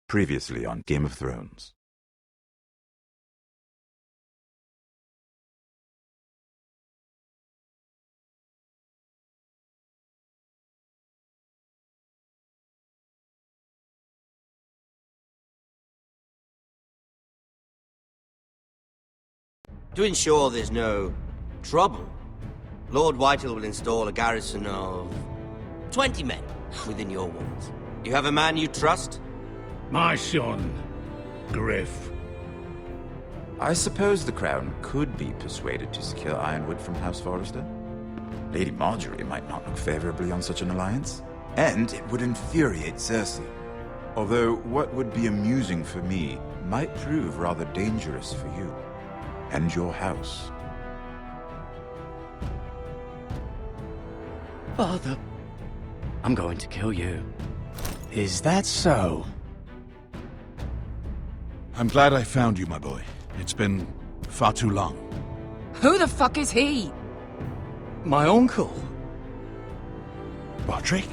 Previously on Game of Thrones. To ensure there's no trouble, Lord Whitehill will install a garrison of 20 men within your walls. You have a man you trust? My son, Griff. I suppose the Crown could be persuaded to secure Ironwood from House Forrester. Lady Marjorie might not look favorably on such an alliance, and it would infuriate Cersei. Although what would be amusing for me might prove rather dangerous for you and your house. Father, I'm going to kill you. Is that so? I'm glad I found you, my boy. It's been far too long. Who the fuck is he? My uncle. Roderick?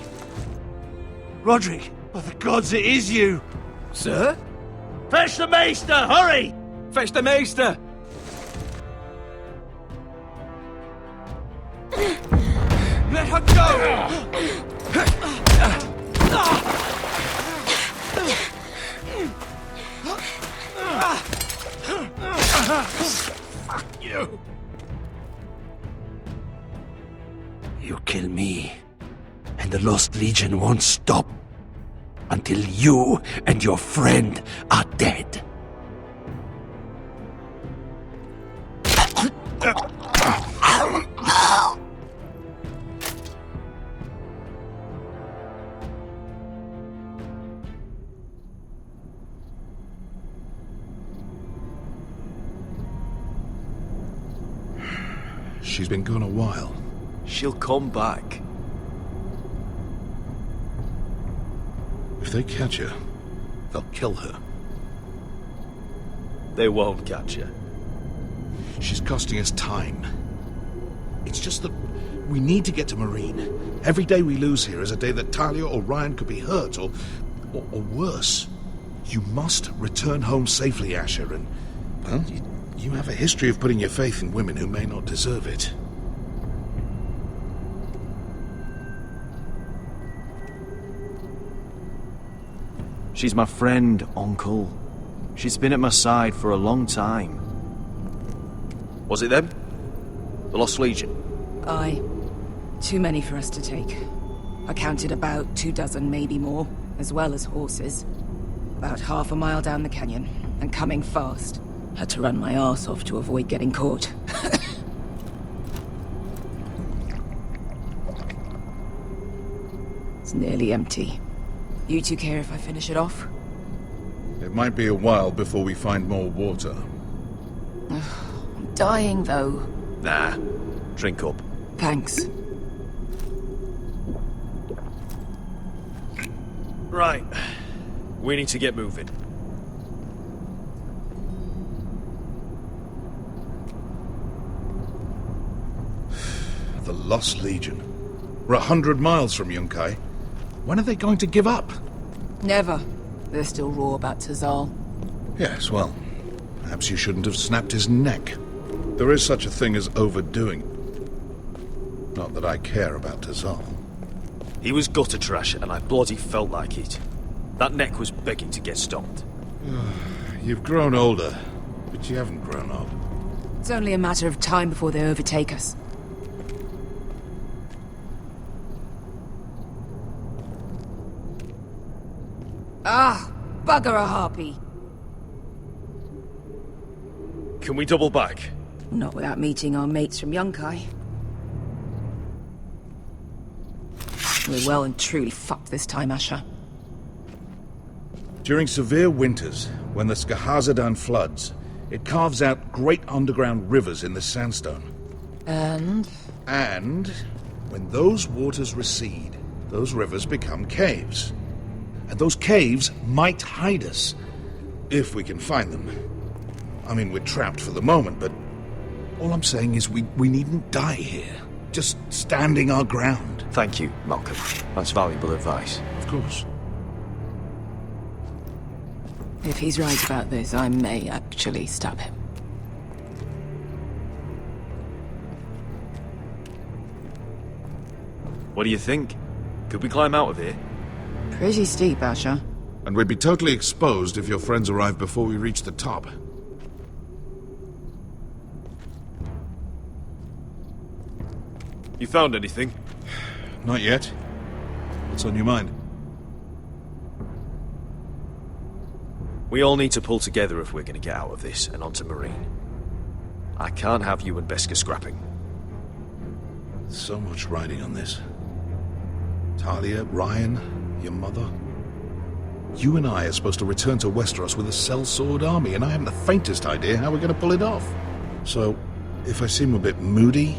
Roderick! By the gods, it is you! Sir? Fetch the maester, hurry! Fetch the maester! Let her go! Fuck you! You kill me, and the Lost Legion won't stop until you and your friend are dead. She's been gone a while. She'll come back. If they catch her, they'll kill her. They won't catch her. She's costing us time. It's just that we need to get to Marine. Every day we lose here is a day that Talia or Ryan could be hurt, or worse. You must return home safely, Asher, and, well, you have a history of putting your faith in women who may not deserve it. She's my friend, Uncle. She's been at my side for a long time. Was it them? The Lost Legion? Aye. Too many for us to take. I counted about 24, maybe more, as well as horses. About half a mile down the canyon, and coming fast. Had to run my arse off to avoid getting caught. It's nearly empty. You two care if I finish it off? It might be a while before we find more water. I'm dying, though. Nah. Drink up. Thanks. Right. We need to get moving. The Lost Legion. We're 100 miles from Yunkai. When are they going to give up? Never. They're still raw about Tazal. Yes, well, perhaps you shouldn't have snapped his neck. There is such a thing as overdoing. Not that I care about Tazal. He was gutter trash, and I bloody felt like it. That neck was begging to get stopped. You've grown older, but you haven't grown up. It's only a matter of time before they overtake us. Ah, bugger a harpy. Can we double back? Not without meeting our mates from Yunkai. We're well and truly fucked this time, Asher. During severe winters, when the Skahazadan floods, it carves out great underground rivers in the sandstone. And when those waters recede, those rivers become caves. And those caves might hide us, if we can find them. I mean, we're trapped for the moment, but all I'm saying is we needn't die here. Just standing our ground. Thank you, Malcolm. That's valuable advice. Of course. If he's right about this, I may actually stab him. What do you think? Could we climb out of here? Pretty steep, Asher. And we'd be totally exposed if your friends arrived before we reached the top. You found anything? Not yet. What's on your mind? We all need to pull together if we're going to get out of this and onto Marine. I can't have you and Beskha scrapping. So much riding on this. Talia, Ryan, your mother. You and I are supposed to return to Westeros with a sellsword army, and I haven't the faintest idea how we're going to pull it off. So, if I seem a bit moody,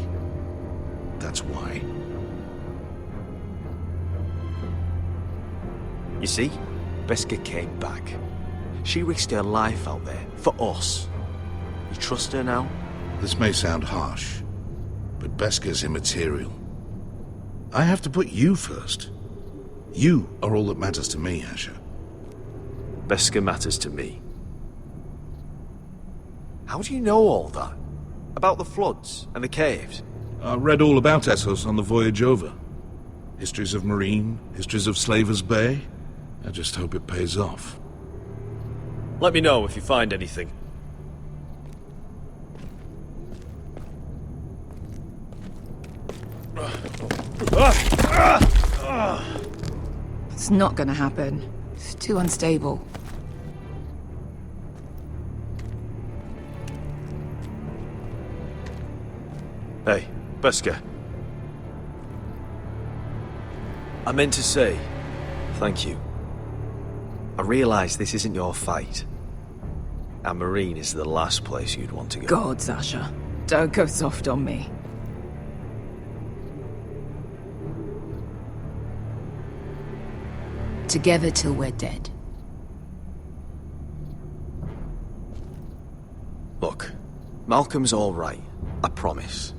that's why. You see? Beskha came back. She risked her life out there, for us. You trust her now? This may sound harsh, but Beskha's immaterial. I have to put you first. You are all that matters to me, Asher. Beskha matters to me. How do you know all that? About the floods and the caves? I read all about Essos on the voyage over. Histories of Marine, histories of Slaver's Bay. I just hope it pays off. Let me know if you find anything. It's not gonna happen. It's too unstable. Hey, Beskha. I meant to say, thank you. I realise this isn't your fight. And Marine is the last place you'd want to go. God, Sasha. Don't go soft on me. Together till we're dead. Look, Malcolm's all right. I promise.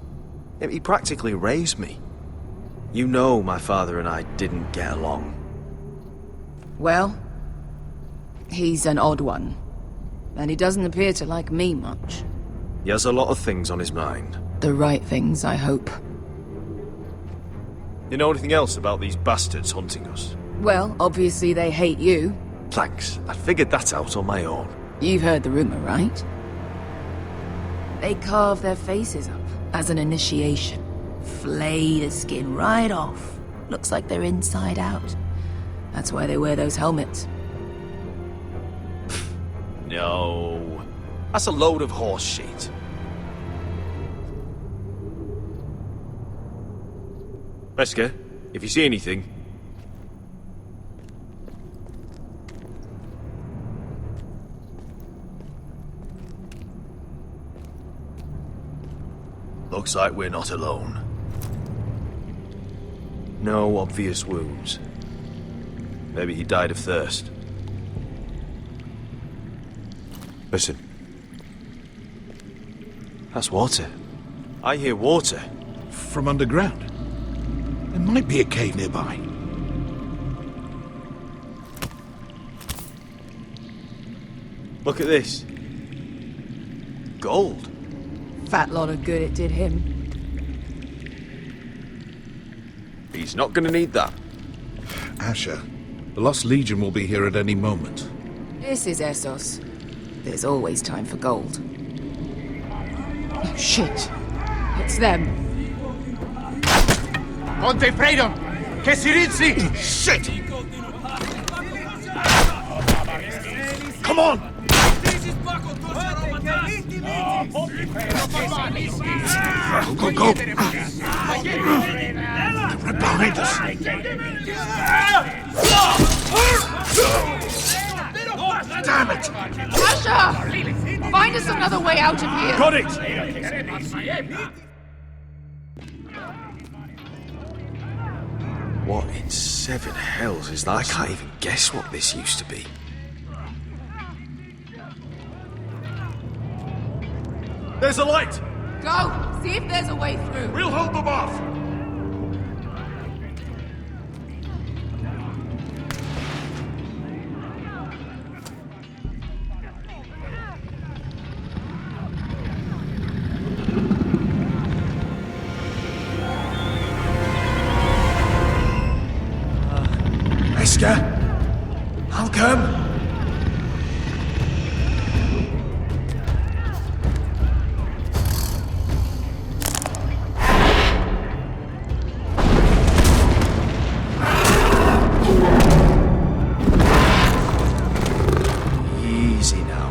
He practically raised me. You know my father and I didn't get along. Well, he's an odd one. And he doesn't appear to like me much. He has a lot of things on his mind. The right things, I hope. You know anything else about these bastards hunting us? Well, obviously they hate you. Thanks. I figured that out on my own. You've heard the rumor, right? They carve their faces up as an initiation. Flay the skin right off. Looks like they're inside out. That's why they wear those helmets. No. That's a load of horse shit. Beskha, if you see anything... Looks like we're not alone. No obvious wounds. Maybe he died of thirst. Listen. That's water. I hear water. From underground. There might be a cave nearby. Look at this. Gold. Fat lot of good it did him. He's not gonna need that. Asher, the Lost Legion will be here at any moment. This is Essos. There's always time for gold. Oh, shit. It's them. Ponte Freedom! Che si rizzi! Shit! Come on! Go, go, go! Right behind us! Damn it! Asher! Find us another way out of here! Got it! What in seven hells is that? I can't even guess what this used to be. There's a light! Go! See if there's a way through. We'll hold them off! I'll come. Easy now.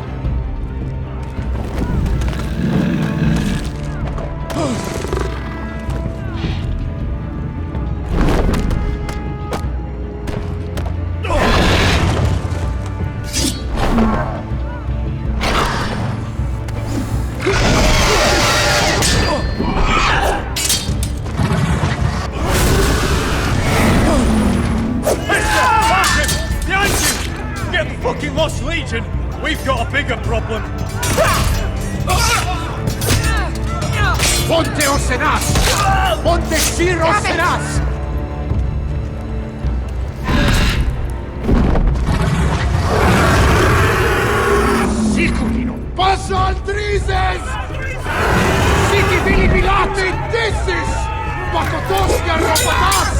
Fucking Lost Legion! We've got a bigger problem! Ponteos en us! Ponte Shiros en us! Siculino! Paso al Drises! Siki Vili Pilate Dissis! Pakotoska Ropatas!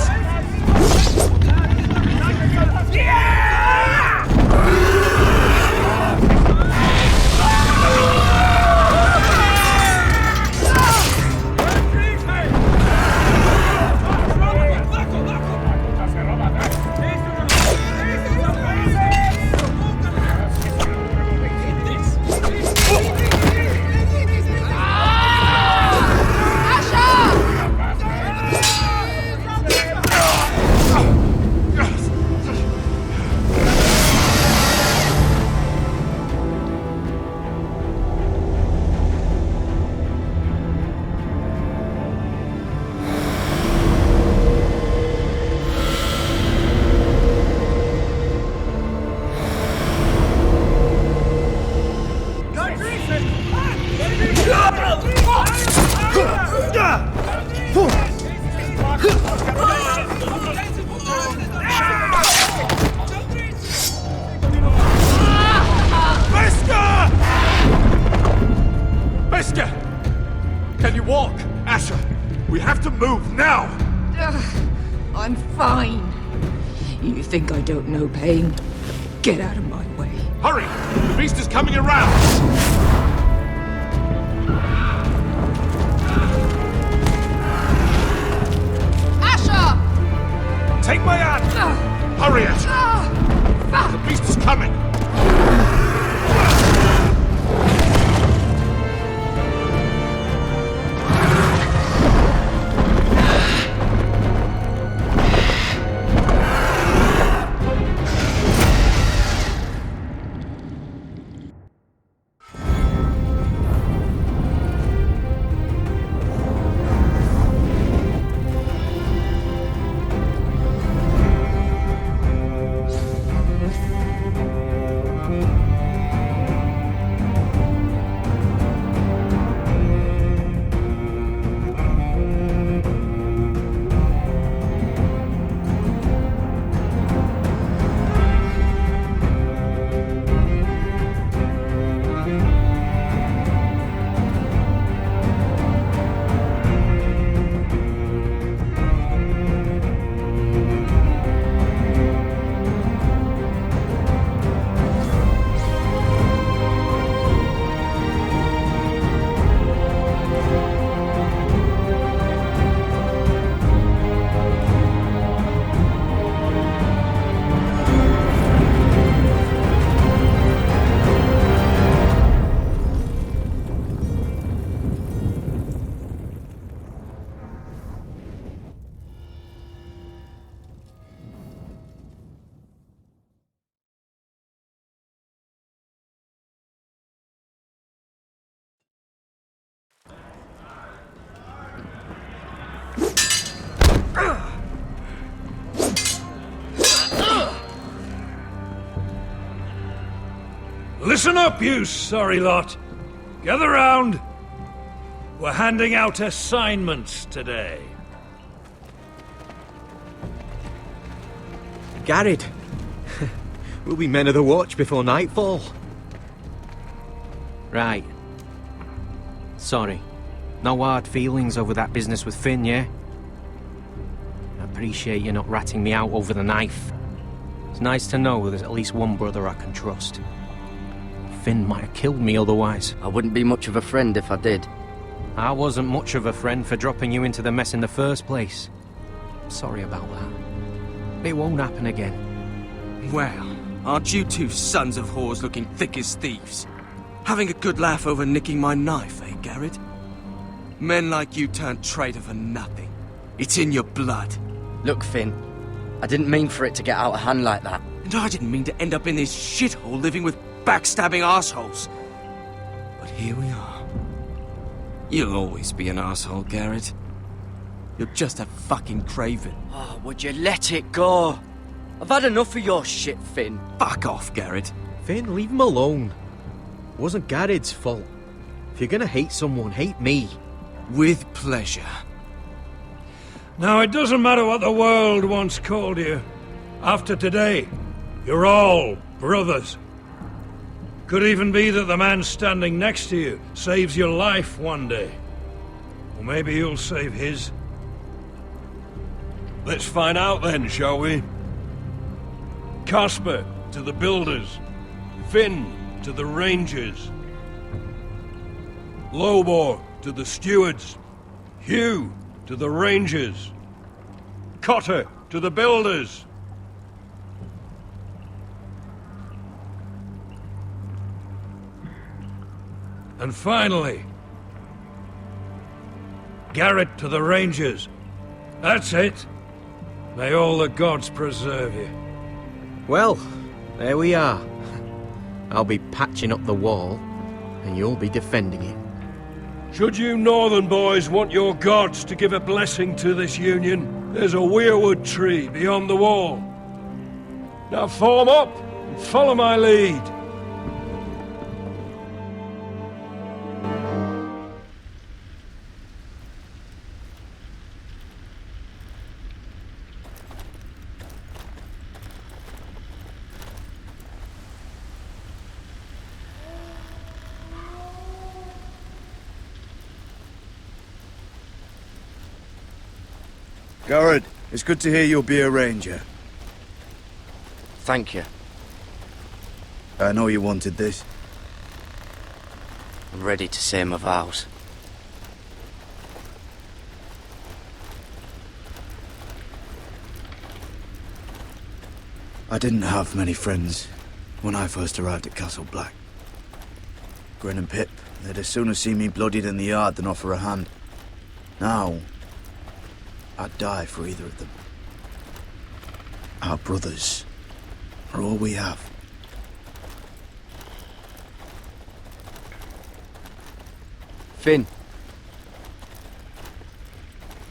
Can you walk? Asher, we have to move now! I'm fine. You think I don't know pain? Get out of my way. Hurry! The beast is coming around! Asher! Take my hand! Hurry, Asher! The beast is coming! Listen up, you sorry lot. Gather round. We're handing out assignments today. Garrett. We'll be men of the watch before nightfall. Right. Sorry. No hard feelings over that business with Finn, yeah? I appreciate you not ratting me out over the knife. It's nice to know there's at least one brother I can trust. Finn might have killed me otherwise. I wouldn't be much of a friend if I did. I wasn't much of a friend for dropping you into the mess in the first place. Sorry about that. It won't happen again. Well, aren't you two sons of whores looking thick as thieves? Having a good laugh over nicking my knife, eh, Garrett? Men like you turn traitor for nothing. It's in your blood. Look, Finn, I didn't mean for it to get out of hand like that. And I didn't mean to end up in this shithole living with backstabbing assholes. But here we are. You'll always be an asshole, Garrett. You're just a fucking craven. Oh, would you let it go? I've had enough of your shit, Finn. Fuck off, Garrett. Finn, leave him alone. It wasn't Garrett's fault. If you're gonna hate someone, hate me. With pleasure. Now, it doesn't matter what the world once called you. After today, you're all brothers. Could even be that the man standing next to you saves your life one day. Or maybe you'll save his. Let's find out then, shall we? Casper to the builders. Finn to the rangers. Lobor to the stewards. Hugh to the rangers. Cotter to the builders. And finally, Garrett to the rangers. That's it. May all the gods preserve you. Well, there we are. I'll be patching up the wall, and you'll be defending it. Should you northern boys want your gods to give a blessing to this union, there's a weirwood tree beyond the wall. Now form up and follow my lead. Garrett, it's good to hear you'll be a ranger. Thank you. I know you wanted this. I'm ready to say my vows. I didn't have many friends when I first arrived at Castle Black. Grin and Pip, they'd as soon have seen me bloodied in the yard than offer a hand. Now, I'd die for either of them. Our brothers are all we have. Finn.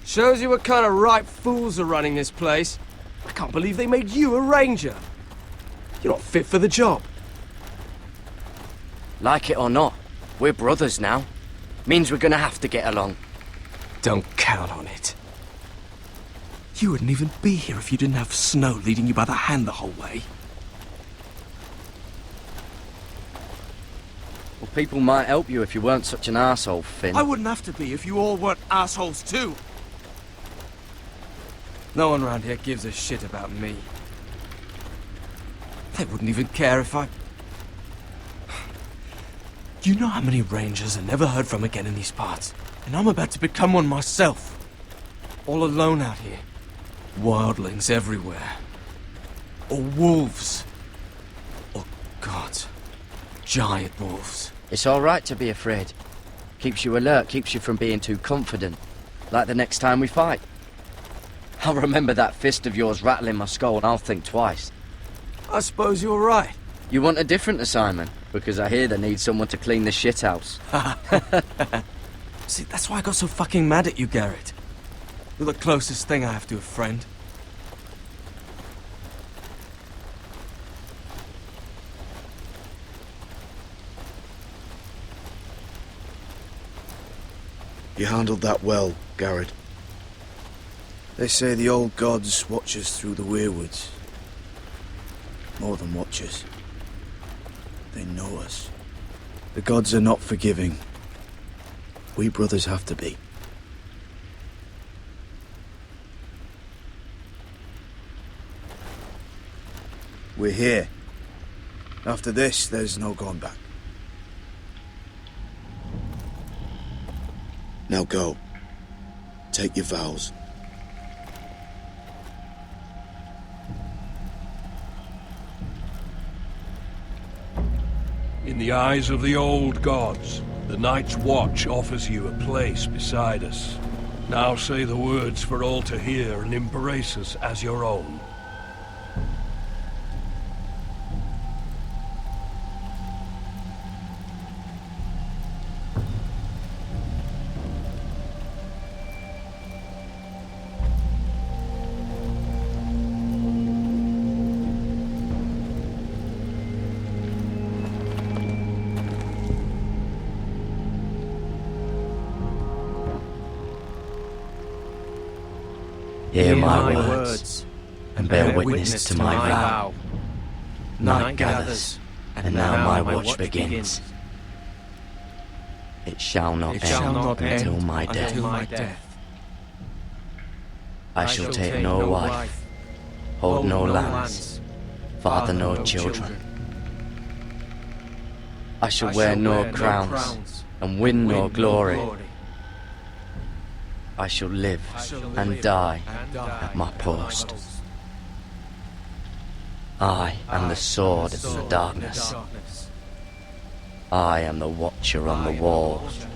Shows you what kind of ripe fools are running this place. I can't believe they made you a ranger. You're not fit for the job. Like it or not, we're brothers now. Means we're gonna have to get along. Don't count on it. You wouldn't even be here if you didn't have Snow leading you by the hand the whole way. Well, people might help you if you weren't such an arsehole, Finn. I wouldn't have to be if you all weren't assholes too. No one around here gives a shit about me. They wouldn't even care if I... You know how many rangers are never heard from again in these parts? And I'm about to become one myself. All alone out here. Wildlings everywhere. Or wolves. Or gods. Giant wolves. It's all right to be afraid. Keeps you alert, keeps you from being too confident. Like the next time we fight. I'll remember that fist of yours rattling my skull and I'll think twice. I suppose you're right. You want a different assignment? Because I hear they need someone to clean the shithouse. See, that's why I got so fucking mad at you, Garrett. You're the closest thing I have to a friend. You handled that well, Garrett. They say the old gods watch us through the weirwoods. More than watch us. They know us. The gods are not forgiving. We brothers have to be. We're here. After this, there's no going back. Now go. Take your vows. In the eyes of the old gods, the Night's Watch offers you a place beside us. Now say the words for all to hear and embrace us as your own. Hear my words, and bear witness to my vow. Night gathers, and now my watch begins. It shall not end until my death. I shall take no wife, hold no lands, father no children. I shall wear no crowns, and win no glory. I shall live and die at my post. I am the sword in the darkness. I am the watcher on the walls.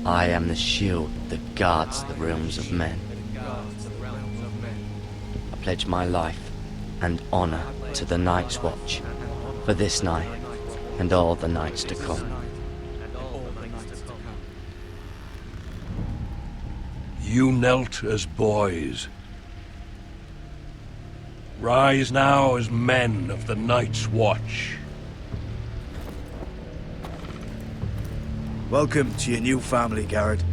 I am the shield that guards the realms of men. I pledge my life and honor to the Night's Watch for this night and all the nights to come. You knelt as boys. Rise now as men of the Night's Watch. Welcome to your new family, Garrett.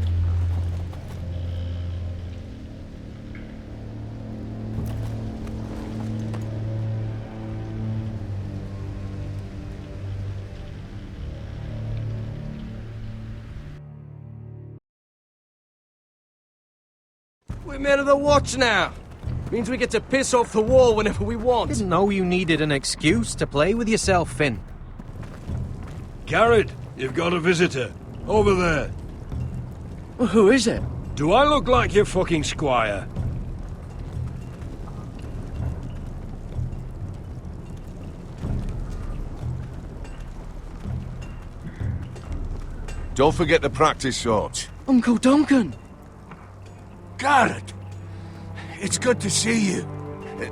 We're men of the Watch now. Means we get to piss off the wall whenever we want. Didn't know you needed an excuse to play with yourself, Finn. Garrett, you've got a visitor. Over there. Well, who is it? Do I look like your fucking squire? Don't forget the practice swords. Uncle Duncan! Garrett! It's good to see you.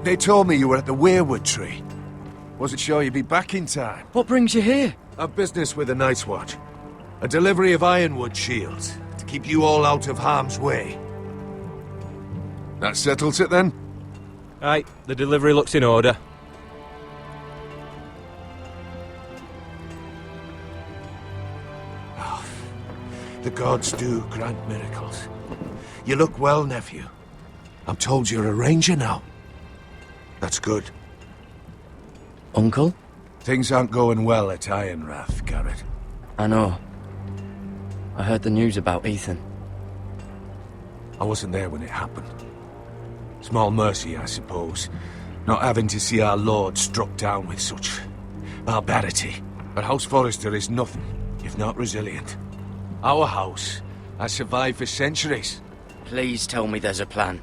They told me you were at the weirwood tree. Wasn't sure you'd be back in time. What brings you here? I've business with the Night's Watch. A delivery of ironwood shields to keep you all out of harm's way. That settles it then? Aye, the delivery looks in order. Oh, the gods do grant miracles. You look well, nephew. I'm told you're a ranger now. That's good. Uncle? Things aren't going well at Ironrath, Garrett. I know. I heard the news about Ethan. I wasn't there when it happened. Small mercy, I suppose, not having to see our lord struck down with such barbarity. But House Forrester is nothing if not resilient. Our house has survived for centuries. Please tell me there's a plan.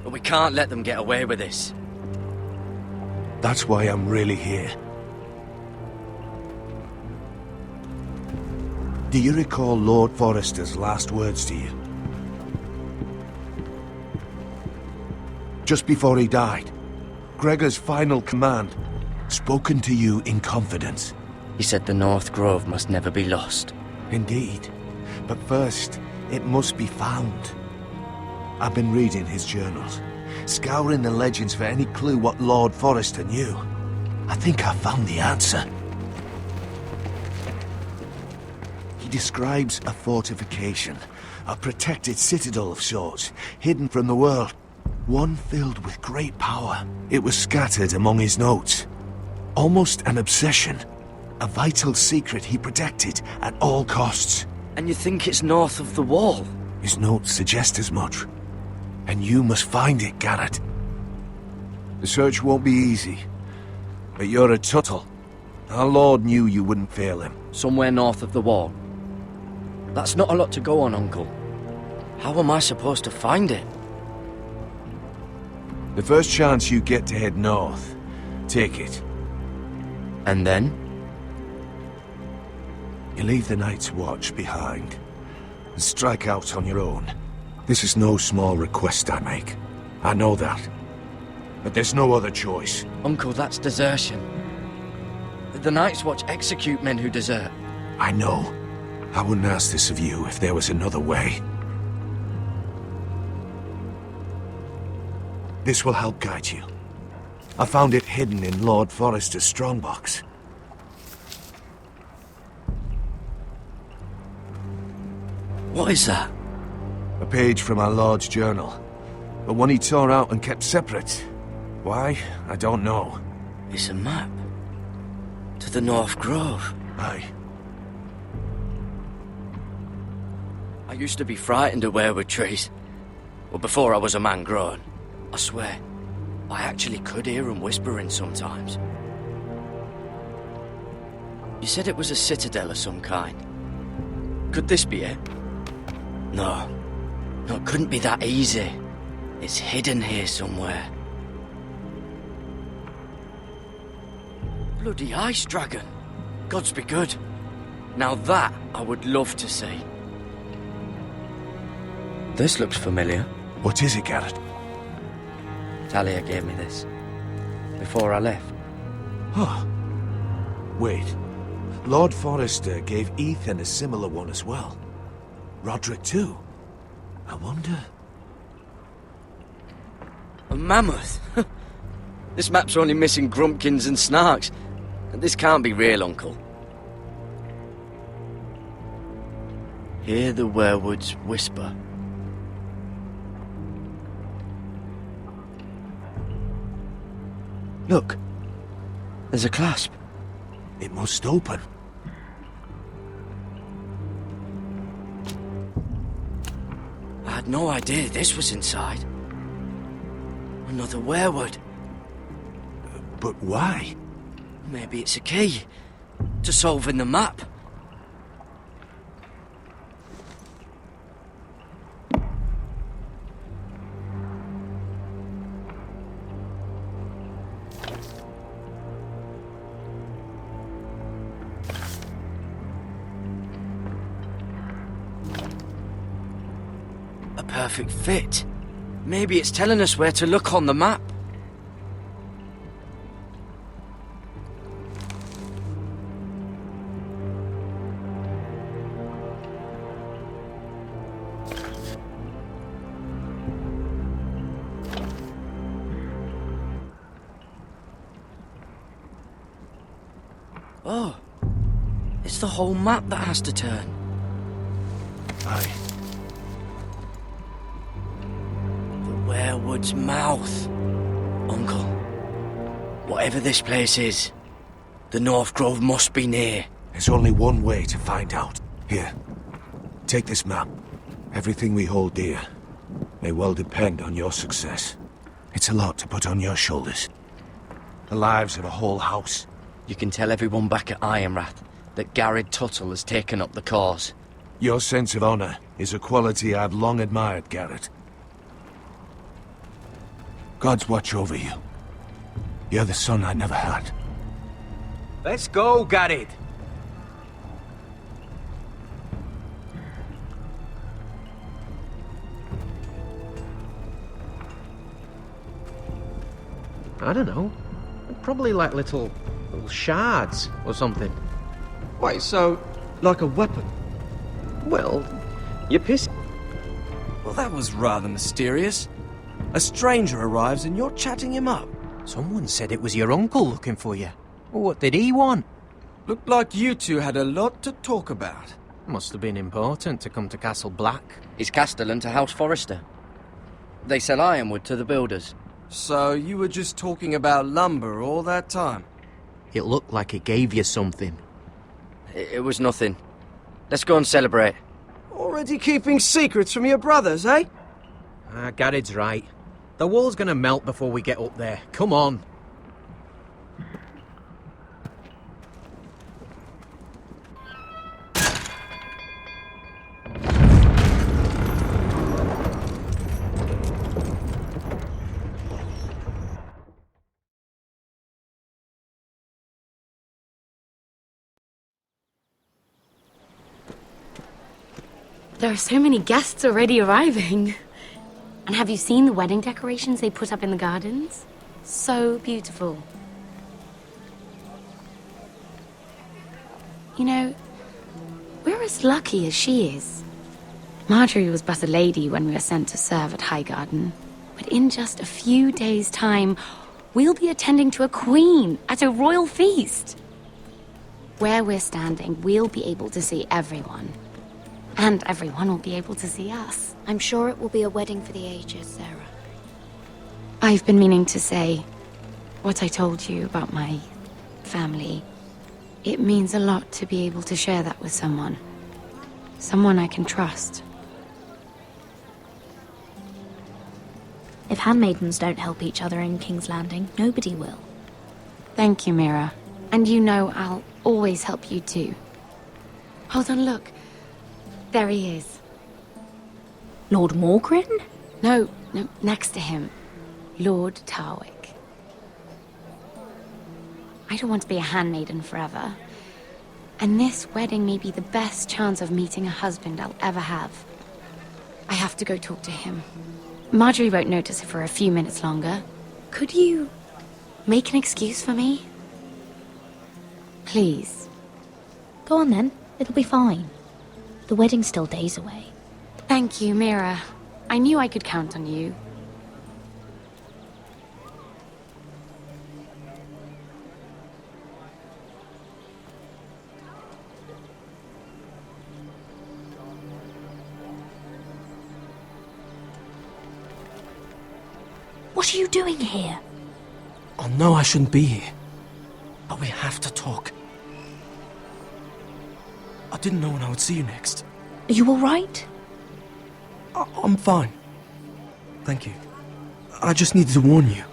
But we can't let them get away with this. That's why I'm really here. Do you recall Lord Forrester's last words to you? Just before he died, Gregor's final command, spoken to you in confidence. He said the North Grove must never be lost. Indeed. But first, it must be found. I've been reading his journals, scouring the legends for any clue what Lord Forrester knew. I think I found the answer. He describes a fortification, a protected citadel of sorts, hidden from the world. One filled with great power. It was scattered among his notes. Almost an obsession. A vital secret he protected at all costs. And you think it's north of the wall? His notes suggest as much. And you must find it, Garrett. The search won't be easy. But you're a Tuttle. Our Lord knew you wouldn't fail him. Somewhere north of the wall. That's not a lot to go on, Uncle. How am I supposed to find it? The first chance you get to head north, take it. And then? You leave the Night's Watch behind, and strike out on your own. This is no small request I make. I know that. But there's no other choice. Uncle, that's desertion. The Night's Watch execute men who desert. I know. I wouldn't ask this of you if there was another way. This will help guide you. I found it hidden in Lord Forrester's strongbox. What is that? A page from our Lord's journal. But one he tore out and kept separate. Why? I don't know. It's a map. To the North Grove. Aye. I used to be frightened of weirwood trees. Well, before I was a man grown. I swear, I actually could hear them whispering sometimes. You said it was a citadel of some kind. Could this be it? No. No, it couldn't be that easy. It's hidden here somewhere. Bloody ice dragon. Gods be good. Now that I would love to see. This looks familiar. What is it, Garrett? Talia gave me this. Before I left. Huh. Wait. Lord Forrester gave Ethan a similar one as well. Roderick too. I wonder... A mammoth? This map's only missing grumpkins and snarks. This can't be real, Uncle. Hear the werewoods whisper. Look. There's a clasp. It must open. I had no idea this was inside. Another werewood. But why? Maybe it's a key to solving the map. A perfect fit. Maybe it's telling us where to look on the map. Oh, it's the whole map that has to turn. Aye. The werewood's mouth. Uncle, whatever this place is, the North Grove must be near. There's only one way to find out. Here, take this map. Everything we hold dear may well depend on your success. It's a lot to put on your shoulders. The lives of a whole house. You can tell everyone back at Ironrath that Garrett Tuttle has taken up the cause. Your sense of honor is a quality I've long admired, Garrett. God's watch over you. You're the son I never had. Let's go, Garrett. I don't know. Probably like little shards or something. Wait, so, like a weapon? Well, you're pissed. Well, that was rather mysterious. A stranger arrives and you're chatting him up. Someone said it was your uncle looking for you. What did he want? Looked like you two had a lot to talk about. Must have been important to come to Castle Black. It's castellan to House Forrester. They sell ironwood to the builders. So you were just talking about lumber all that time? It looked like it gave you something. It was nothing. Let's go and celebrate. Already keeping secrets from your brothers, eh? Garrett's right. The wall's gonna melt before we get up there. Come on. There are so many guests already arriving. And have you seen the wedding decorations they put up in the gardens? So beautiful. You know, we're as lucky as she is. Marjorie was but a lady when we were sent to serve at Highgarden. But in just a few days' time, we'll be attending to a queen at a royal feast. Where we're standing, we'll be able to see everyone. And everyone will be able to see us. I'm sure it will be a wedding for the ages, Sarah. I've been meaning to say what I told you about my family. It means a lot to be able to share that with someone. Someone I can trust. If handmaidens don't help each other in King's Landing, nobody will. Thank you, Mira. And you know I'll always help you too. Hold on, look. There he is. Lord Morgrin? No, next to him. Lord Tarwick. I don't want to be a handmaiden forever. And this wedding may be the best chance of meeting a husband I'll ever have. I have to go talk to him. Marjorie won't notice it for a few minutes longer. Could you make an excuse for me? Please. Go on then. It'll be fine. The wedding's still days away. Thank you, Mira. I knew I could count on you. What are you doing here? I know I shouldn't be here, but we have to talk. I didn't know when I would see you next. Are you alright? I'm fine. Thank you. I just needed to warn you.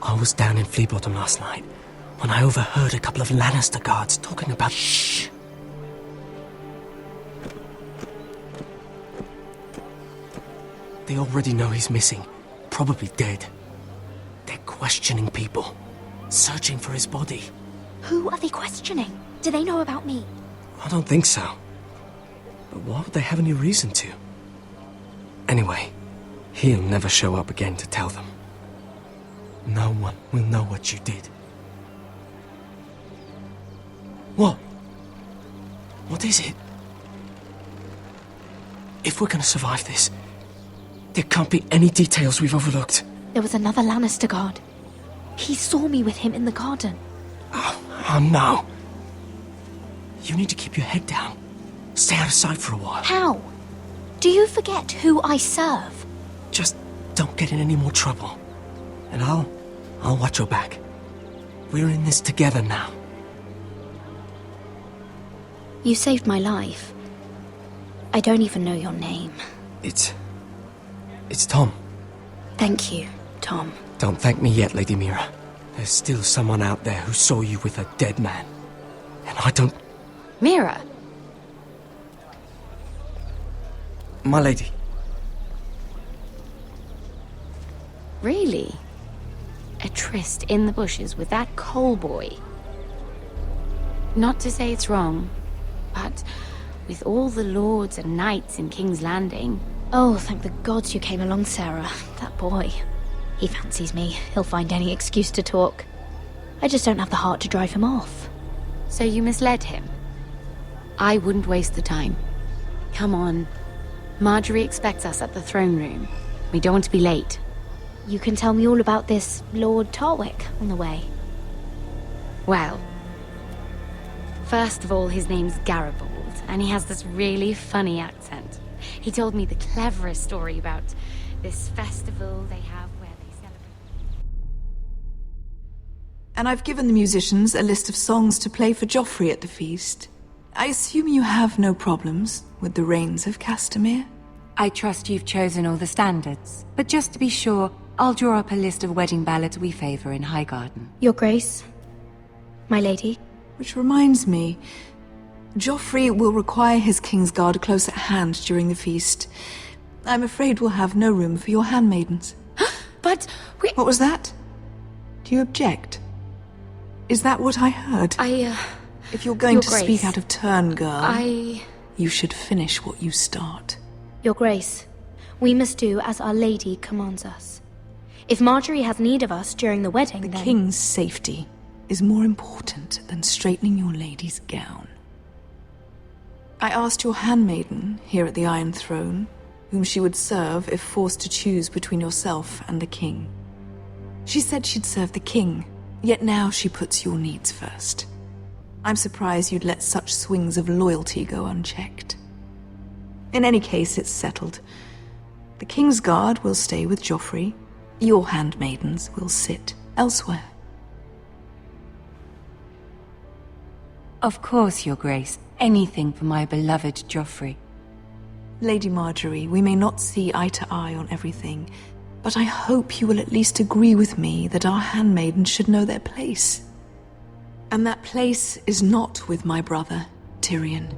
I was down in Fleabottom last night when I overheard a couple of Lannister guards talking about... Shh! They already know he's missing. Probably dead. They're questioning people. Searching for his body. Who are they questioning? Do they know about me? I don't think so. But why would they have any reason to? Anyway, he'll never show up again to tell them. No one will know what you did. What? What is it? If we're gonna survive this, there can't be any details we've overlooked. There was another Lannister guard. He saw me with him in the garden. Oh no. You need to keep your head down. Stay out of sight for a while. How? Do you forget who I serve? Just don't get in any more trouble. And I'll watch your back. We're in this together now. You saved my life. I don't even know your name. It's Tom. Thank you, Tom. Don't thank me yet, Lady Mira. There's still someone out there who saw you with a dead man. And I don't... Mira! My lady. Really? A tryst in the bushes with that coal boy? Not to say it's wrong, but with all the lords and knights in King's Landing... Oh, thank the gods you came along, Sarah. That boy. He fancies me. He'll find any excuse to talk. I just don't have the heart to drive him off. So you misled him? I wouldn't waste the time. Come on. Marjorie expects us at the throne room. We don't want to be late. You can tell me all about this Lord Tarwick on the way. Well, first of all, his name's Garibaldi, and he has this really funny accent. He told me the cleverest story about this festival they have where they celebrate. And I've given the musicians a list of songs to play for Joffrey at the feast. I assume you have no problems with the Rains of Castamere? I trust you've chosen all the standards, but just to be sure, I'll draw up a list of wedding ballads we favor in Highgarden. Your Grace, my lady. Which reminds me, Joffrey will require his Kingsguard close at hand during the feast. I'm afraid we'll have no room for your handmaidens. But we... What was that? Do you object? Is that what I heard? If you're going Your to Grace, speak out of turn, girl, you should finish what you start. Your Grace, we must do as Our Lady commands us. If Marjorie has need of us during the wedding, The King's safety is more important than straightening your lady's gown. I asked your handmaiden here at the Iron Throne whom she would serve if forced to choose between yourself and the King. She said she'd serve the King, yet now she puts your needs first. I'm surprised you'd let such swings of loyalty go unchecked. In any case, it's settled. The Kingsguard will stay with Joffrey. Your handmaidens will sit elsewhere. Of course, Your Grace. Anything for my beloved Joffrey. Lady Marjorie, we may not see eye to eye on everything, but I hope you will at least agree with me that our handmaidens should know their place. And that place is not with my brother, Tyrion.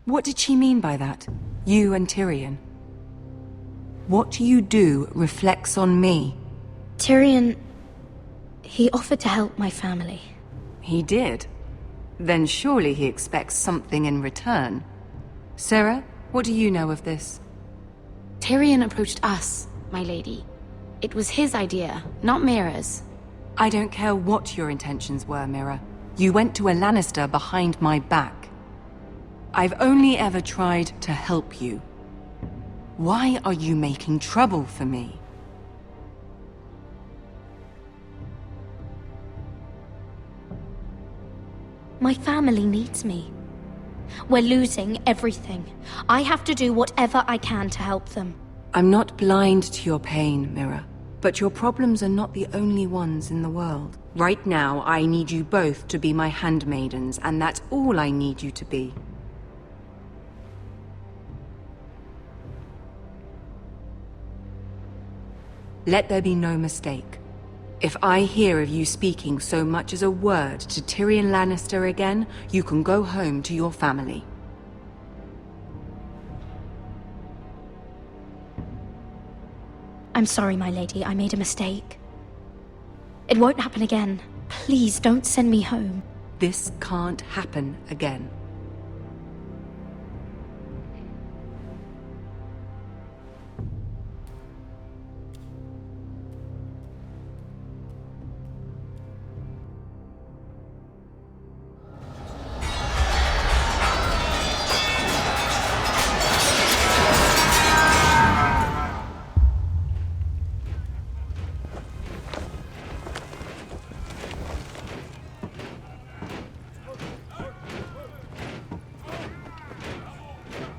What did she mean by that? You and Tyrion? What you do reflects on me. Tyrion, he offered to help my family. He did? Then surely he expects something in return. Sarah, what do you know of this? Tyrion approached us, my lady. It was his idea, not Mira's. I don't care what your intentions were, Mira. You went to a Lannister behind my back. I've only ever tried to help you. Why are you making trouble for me? My family needs me. We're losing everything. I have to do whatever I can to help them. I'm not blind to your pain, Mira. But your problems are not the only ones in the world. Right now, I need you both to be my handmaidens, and that's all I need you to be. Let there be no mistake. If I hear of you speaking so much as a word to Tyrion Lannister again, you can go home to your family. I'm sorry, my lady. I made a mistake. It won't happen again. Please don't send me home. This can't happen again.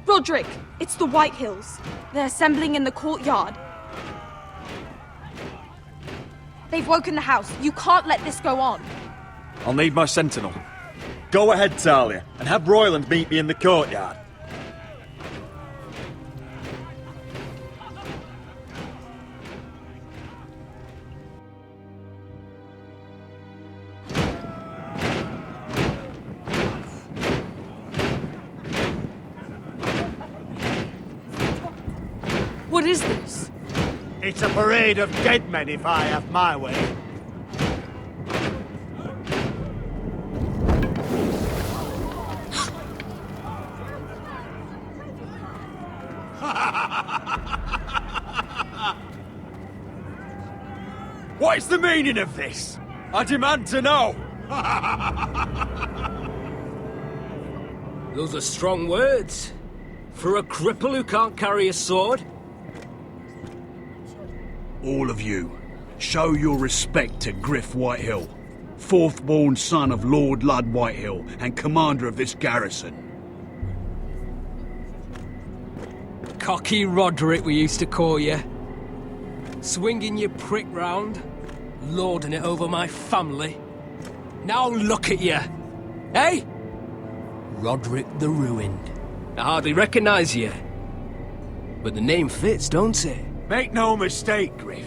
Roderick, it's the White Hills. They're assembling in the courtyard. They've woken the house. You can't let this go on. I'll need my sentinel. Go ahead, Talia, and have Royland meet me in the courtyard. What is this? It's a parade of dead men if I have my way. What is the meaning of this? I demand to know! Those are strong words. For a cripple who can't carry a sword? All of you, show your respect to Griff Whitehill, fourth-born son of Lord Ludd Whitehill and commander of this garrison. Cocky Roderick, we used to call you. Swinging your prick round. lording it over my family. Now look at you. Hey? Roderick the Ruined. I hardly recognise you. But the name fits, don't it? Make no mistake, Griff.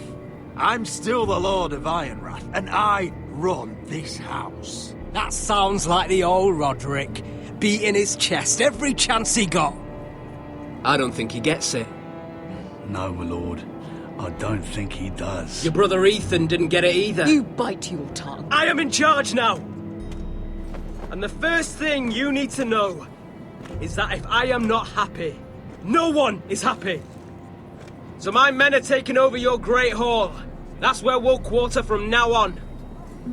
I'm still the Lord of Ironrath, and I run this house. That sounds like the old Roderick, beating his chest every chance he got. I don't think he gets it. No, my lord. I don't think he does. Your brother Ethan didn't get it either. You bite your tongue. I am in charge now! And the first thing you need to know is that if I am not happy, no one is happy. So my men are taking over your Great Hall. That's where we'll quarter from now on.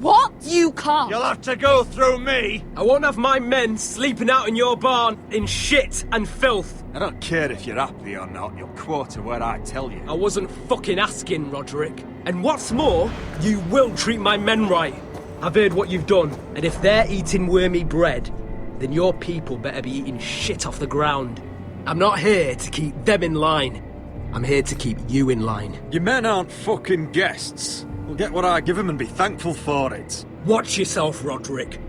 What? You can't. You'll have to go through me. I won't have my men sleeping out in your barn in shit and filth. I don't care if you're happy or not, you'll quarter where I tell you. I wasn't fucking asking, Roderick. And what's more, you will treat my men right. I've heard what you've done, and if they're eating wormy bread, then your people better be eating shit off the ground. I'm not here to keep them in line. I'm here to keep you in line. Your men aren't fucking guests. We'll get what I give them and be thankful for it. Watch yourself, Roderick.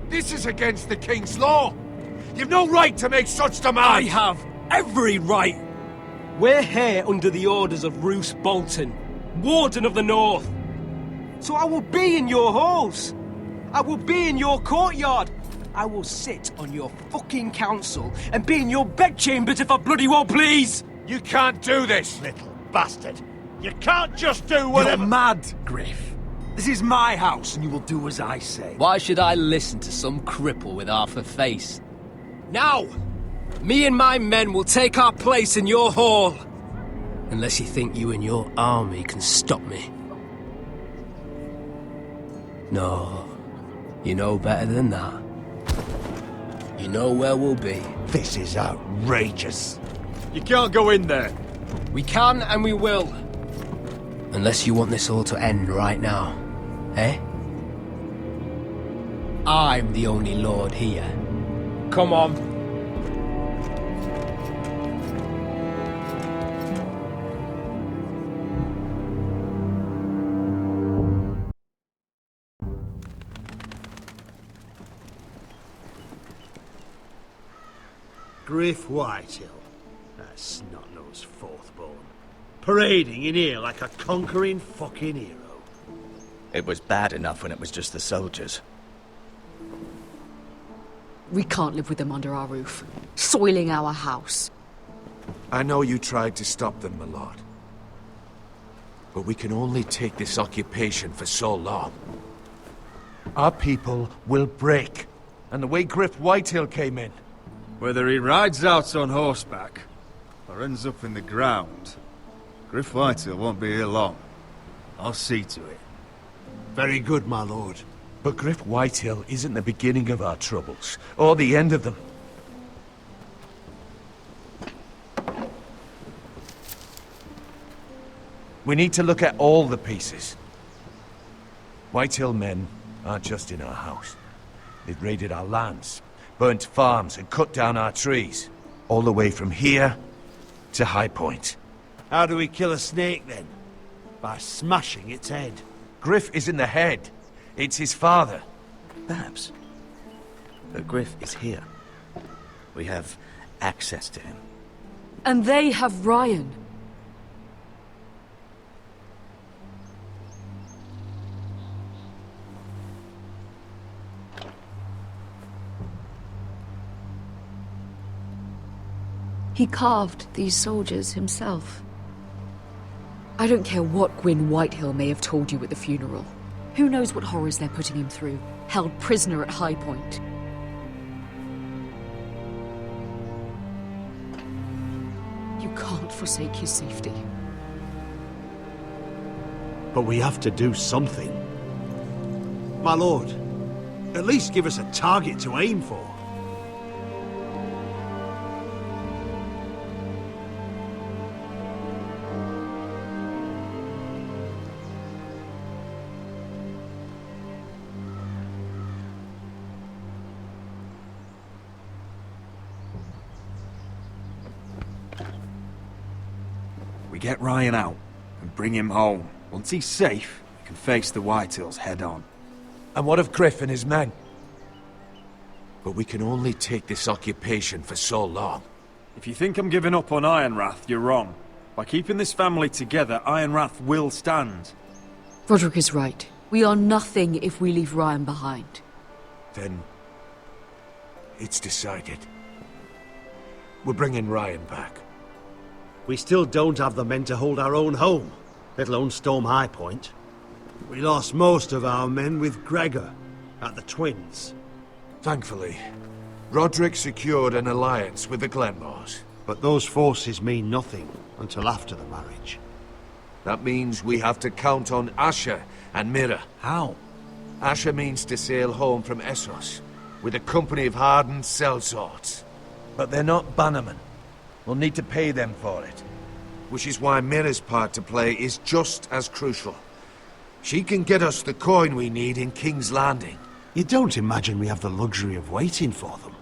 This is against the King's law. You've no right to make such demands. I have every right. We're here under the orders of Roose Bolton, Warden of the North. So I will be in your halls. I will be in your courtyard. I will sit on your fucking council and be in your bedchambers if I bloody well please. You can't do this, little bastard. You can't just do whatever— You're mad, Griff. This is my house, and you will do as I say. Why should I listen to some cripple with half a face? Now, me and my men will take our place in your hall. Unless you think you and your army can stop me. No, you know better than that. You know where we'll be. This is outrageous. You can't go in there. We can and we will. Unless you want this all to end right now. Eh? I'm the only lord here. Come on. Griff Whitehill. That snot-nosed fourth-born. Parading in here like a conquering fucking hero. It was bad enough when it was just the soldiers. We can't live with them under our roof, soiling our house. I know you tried to stop them, my lord. But we can only take this occupation for so long. Our people will break. And the way Griff Whitehill came in. Whether he rides out on horseback or ends up in the ground, Griff Whitehill won't be here long. I'll see to it. Very good, my lord. But Griff Whitehill isn't the beginning of our troubles, or the end of them. We need to look at all the pieces. Whitehill men aren't just in our house. They've raided our lands, burnt farms, and cut down our trees. All the way from here to High Point. How do we kill a snake, then? By smashing its head. Griff isn't the head. It's his father. Perhaps. But Griff is here. We have access to him. And they have Ryan. He carved these soldiers himself. I don't care what Gwyn Whitehill may have told you at the funeral. Who knows what horrors they're putting him through, held prisoner at High Point. You can't forsake his safety. But we have to do something. My lord, at least give us a target to aim for. We get Ryan out and bring him home. Once he's safe, we can face the Whitehills head on. And what of Griff and his men? But we can only take this occupation for so long. If you think I'm giving up on Ironrath, you're wrong. By keeping this family together, Ironrath will stand. Roderick is right. We are nothing if we leave Ryan behind. Then it's decided. We're bringing Ryan back. We still don't have the men to hold our own home, let alone storm High Point. We lost most of our men with Gregor at the Twins. Thankfully, Roderick secured an alliance with the Glenmores. But those forces mean nothing until after the marriage. That means we have to count on Asher and Mira. How? Asher means to sail home from Essos with a company of hardened sellswords. But they're not bannermen. We'll need to pay them for it. Which is why Mira's part to play is just as crucial. She can get us the coin we need in King's Landing. You don't imagine we have the luxury of waiting for them?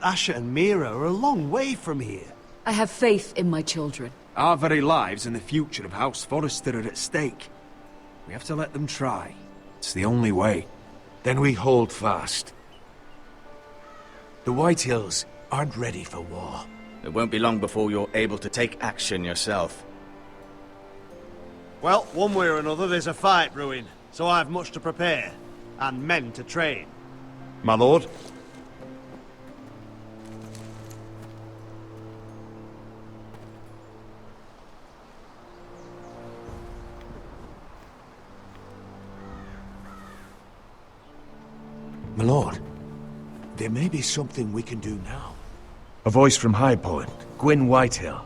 Asher and Mira are a long way from here. I have faith in my children. Our very lives and the future of House Forrester are at stake. We have to let them try. It's the only way. Then we hold fast. The Whitehills aren't ready for war. It won't be long before you're able to take action yourself. Well, one way or another there's a fight brewing, so I have much to prepare, and men to train. My lord? My lord, there may be something we can do now. A voice from High Point, Gwyn Whitehill.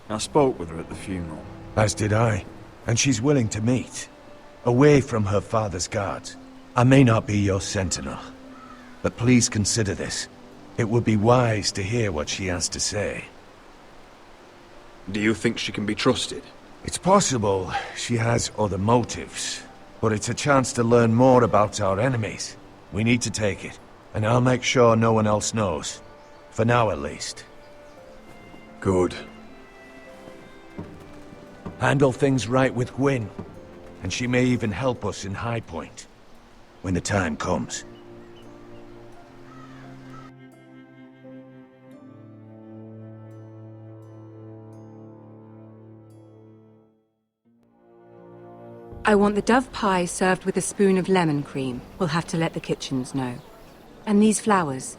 I spoke with her at the funeral. As did I. And she's willing to meet. Away from her father's guards. I may not be your sentinel, but please consider this. It would be wise to hear what she has to say. Do you think she can be trusted? It's possible she has other motives, but it's a chance to learn more about our enemies. We need to take it, and I'll make sure no one else knows. For now, at least. Good. Handle things right with Gwyn, and she may even help us in High Point, when the time comes. I want the dove pie served with a spoon of lemon cream. We'll have to let the kitchens know. And these flowers.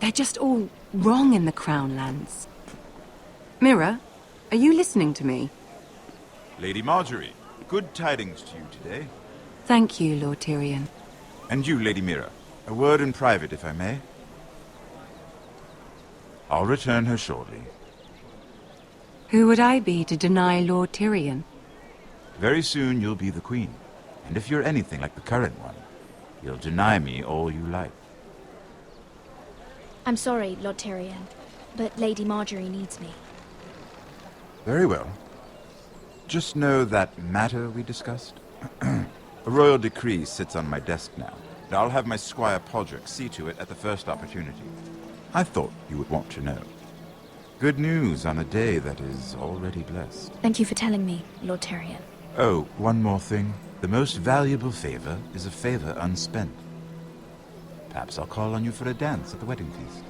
They're just all wrong in the Crown lands. Mira, are you listening to me? Lady Marjorie, good tidings to you today. Thank you, Lord Tyrion. And you, Lady Mira. A word in private, if I may. I'll return her shortly. Who would I be to deny Lord Tyrion? Very soon you'll be the queen. And if you're anything like the current one, you'll deny me all you like. I'm sorry, Lord Tyrion, but Lady Marjorie needs me. Very well. Just know that matter we discussed? A royal decree sits on my desk now, and I'll have my squire Podrick see to it at the first opportunity. I thought you would want to know. Good news on a day that is already blessed. Thank you for telling me, Lord Tyrion. Oh, one more thing. The most valuable favor is a favor unspent. Perhaps I'll call on you for a dance at the wedding feast.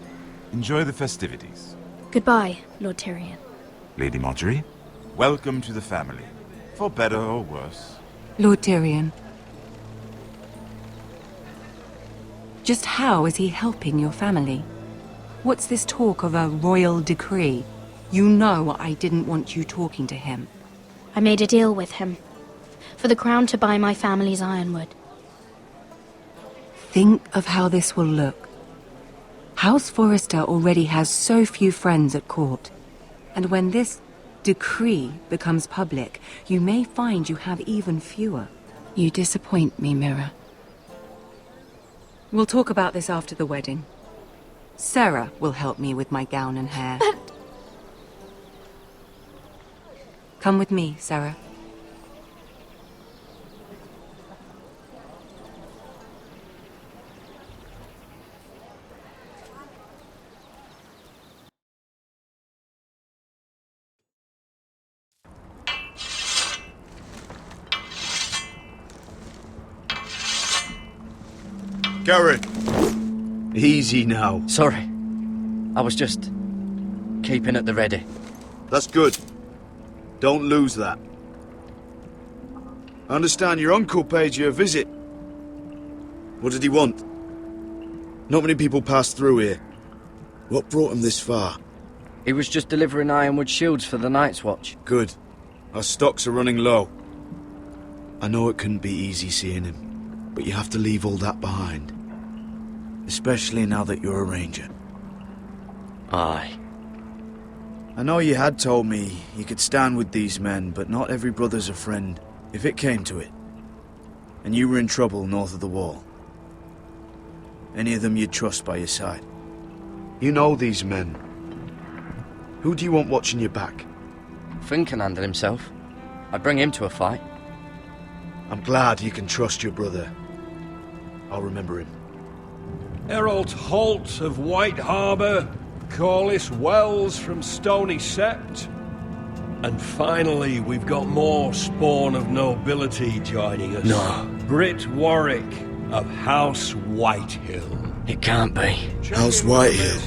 Enjoy the festivities. Goodbye, Lord Tyrion. Lady Marjorie, welcome to the family. For better or worse. Lord Tyrion. Just how is he helping your family? What's this talk of a royal decree? You know I didn't want you talking to him. I made a deal with him. For the crown to buy my family's ironwood. Think of how this will look. House Forrester already has so few friends at court. And when this decree becomes public, you may find you have even fewer. You disappoint me, Mira. We'll talk about this after the wedding. Sarah will help me with my gown and hair. But... Come with me, Sarah. Garrett! Easy now. Sorry. I was just keeping at the ready. That's good. Don't lose that. I understand your uncle paid you a visit. What did he want? Not many people pass through here. What brought him this far? He was just delivering ironwood shields for the Night's Watch. Good. Our stocks are running low. I know it couldn't be easy seeing him, but you have to leave all that behind. Especially now that you're a ranger. Aye. I know you had told me you could stand with these men, but not every brother's a friend, if it came to it. And you were in trouble north of the wall. Any of them you'd trust by your side. You know these men. Who do you want watching your back? Finn can handle himself. I'd bring him to a fight. I'm glad you can trust your brother. I'll remember him. Errol Holt of White Harbour, Corliss Wells from Stony Sept. And finally, we've got more spawn of nobility joining us. No. Britt Warwick of House Whitehill. It can't be. House Whitehill.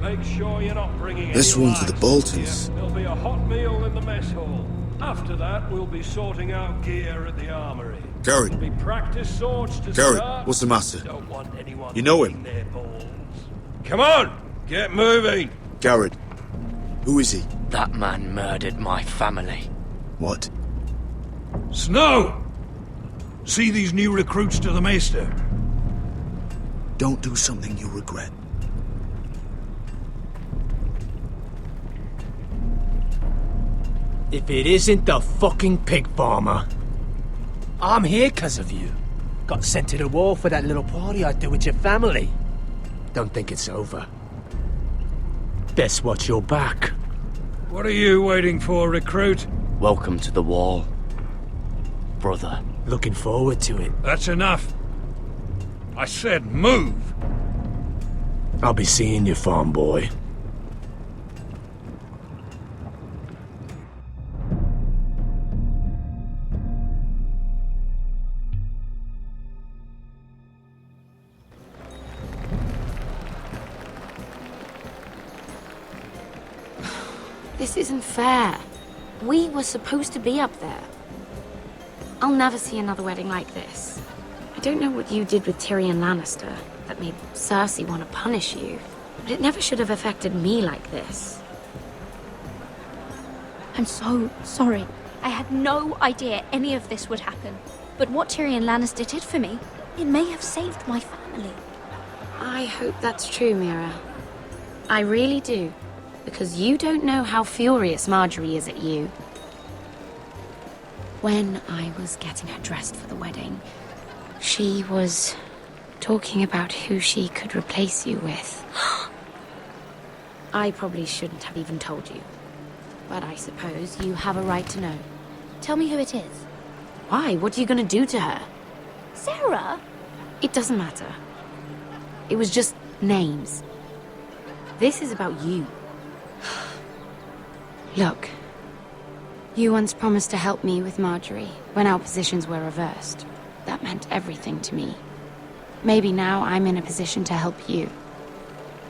Make sure you're not bringing This any one for the lights. Boltons. There'll be a hot meal in the mess hall. After that, we'll be sorting out gear at the armory. Garrett. There'll be practice swords to Garrett, start. what's the matter? Don't want anyone You know him? licking their balls. Come on, get moving. Garrett. Who is he? That man murdered my family. What? Snow! See these new recruits to the Maester? Don't do something you'll regret. If it isn't the fucking pig farmer. I'm here 'cause of you. Got sent to the war for that little party I did with your family. Don't think it's over. Best watch your back. What are you waiting for, recruit? Welcome to the wall, brother. Looking forward to it. That's enough. I said move. I'll be seeing you, farm boy. This isn't fair. We were supposed to be up there. I'll never see another wedding like this. I don't know what you did with Tyrion Lannister that made Cersei want to punish you, but it never should have affected me like this. I'm so sorry. I had no idea any of this would happen. But what Tyrion Lannister did for me, it may have saved my family. I hope that's true, Mira. I really do. Because you don't know how furious Marjorie is at you. When I was getting her dressed for the wedding, she was talking about who she could replace you with. I probably shouldn't have even told you. But I suppose you have a right to know. Tell me who it is. Why? What are you going to do to her? Sarah? It doesn't matter. It was just names. This is about you. Look, you once promised to help me with Marjorie when our positions were reversed. That meant everything to me. Maybe now I'm in a position to help you.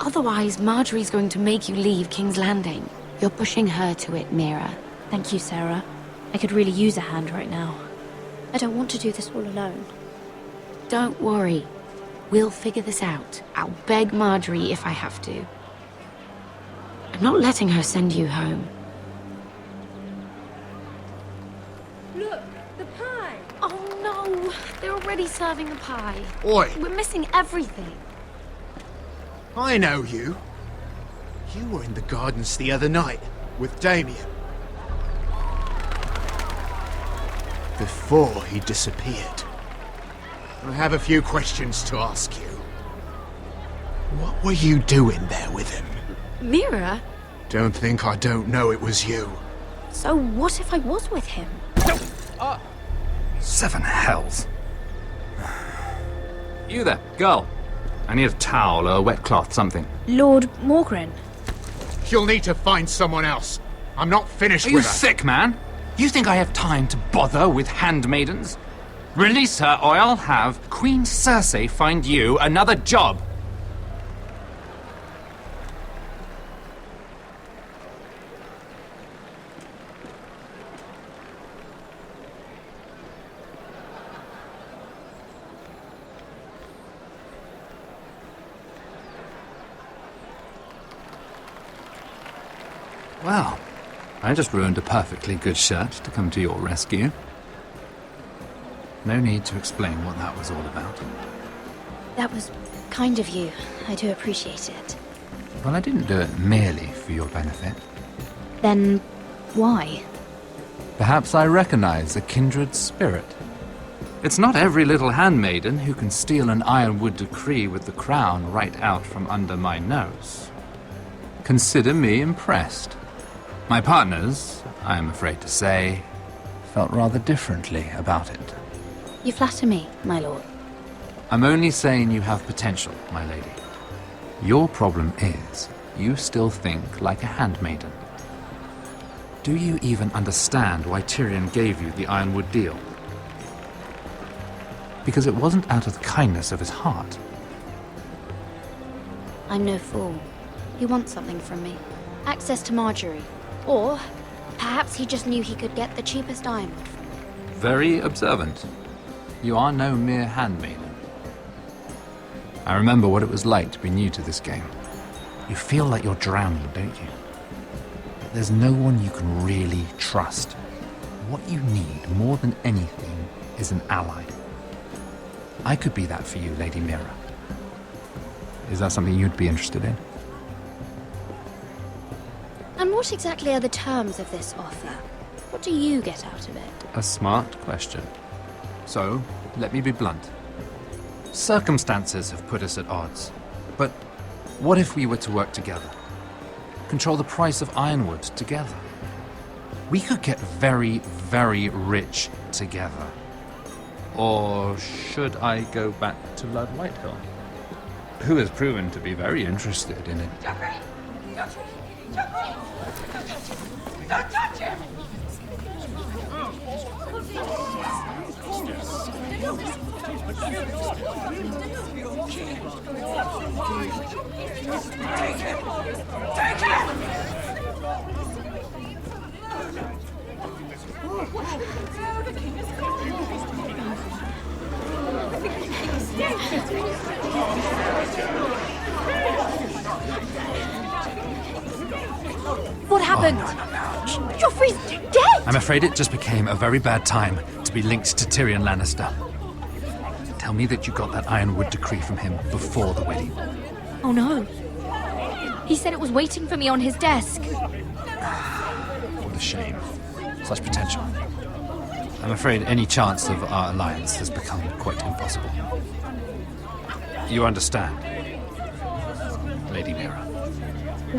Otherwise, Marjorie's going to make you leave King's Landing. You're pushing her to it, Mira. Thank you, Sarah. I could really use a hand right now. I don't want to do this all alone. Don't worry. We'll figure this out. I'll beg Marjorie if I have to. I'm not letting her send you home. Look, the pie! Oh no! They're already serving the pie. Oi! We're missing everything. I know you. You were in the gardens the other night with Damien. Before he disappeared. I have a few questions to ask you. What were you doing there with him? Mira? Don't think I don't know it was you. So what if I was with him? Seven hells. You there, girl. I need a towel or a wet cloth, something. Lord Morgren. You'll need to find someone else. I'm not finished Are you with her. sick, man? You think I have time to bother with handmaidens? Release her, or I'll have Queen Cersei find you another job. Well, I just ruined a perfectly good shirt to come to your rescue. No need to explain what that was all about. That was kind of you. I do appreciate it. Well, I didn't do it merely for your benefit. Then, why? Perhaps I recognize a kindred spirit. It's not every little handmaiden who can steal an ironwood decree with the crown right out from under my nose. Consider me impressed. My partners, I am afraid to say, felt rather differently about it. You flatter me, my lord. I'm only saying you have potential, my lady. Your problem is, you still think like a handmaiden. Do you even understand why Tyrion gave you the Ironwood deal? Because it wasn't out of the kindness of his heart. I'm no fool. He wants something from me. Access to Marjorie. Or perhaps he just knew he could get the cheapest ironwood from me. Very observant. You are no mere handmaiden. I remember what it was like to be new to this game. You feel like you're drowning, don't you? There's no one you can really trust. What you need more than anything is an ally. I could be that for you, Lady Mira. Is that something you'd be interested in? And what exactly are the terms of this offer? What do you get out of it? A smart question. So, let me be blunt. Circumstances have put us at odds. But what if we were to work together? Control the price of ironwood together? We could get very, very rich together. Or should I go back to Lord Whitehill, who has proven to be very interested in it? Don't touch him! Take him! Take him! What happened? Joffrey's dead! I'm afraid it just became a very bad time to be linked to Tyrion Lannister. Tell me that you got that Ironwood decree from him before the wedding. Oh no. He said it was waiting for me on his desk. What a shame. Such potential. I'm afraid any chance of our alliance has become quite impossible. You understand, Lady Mira?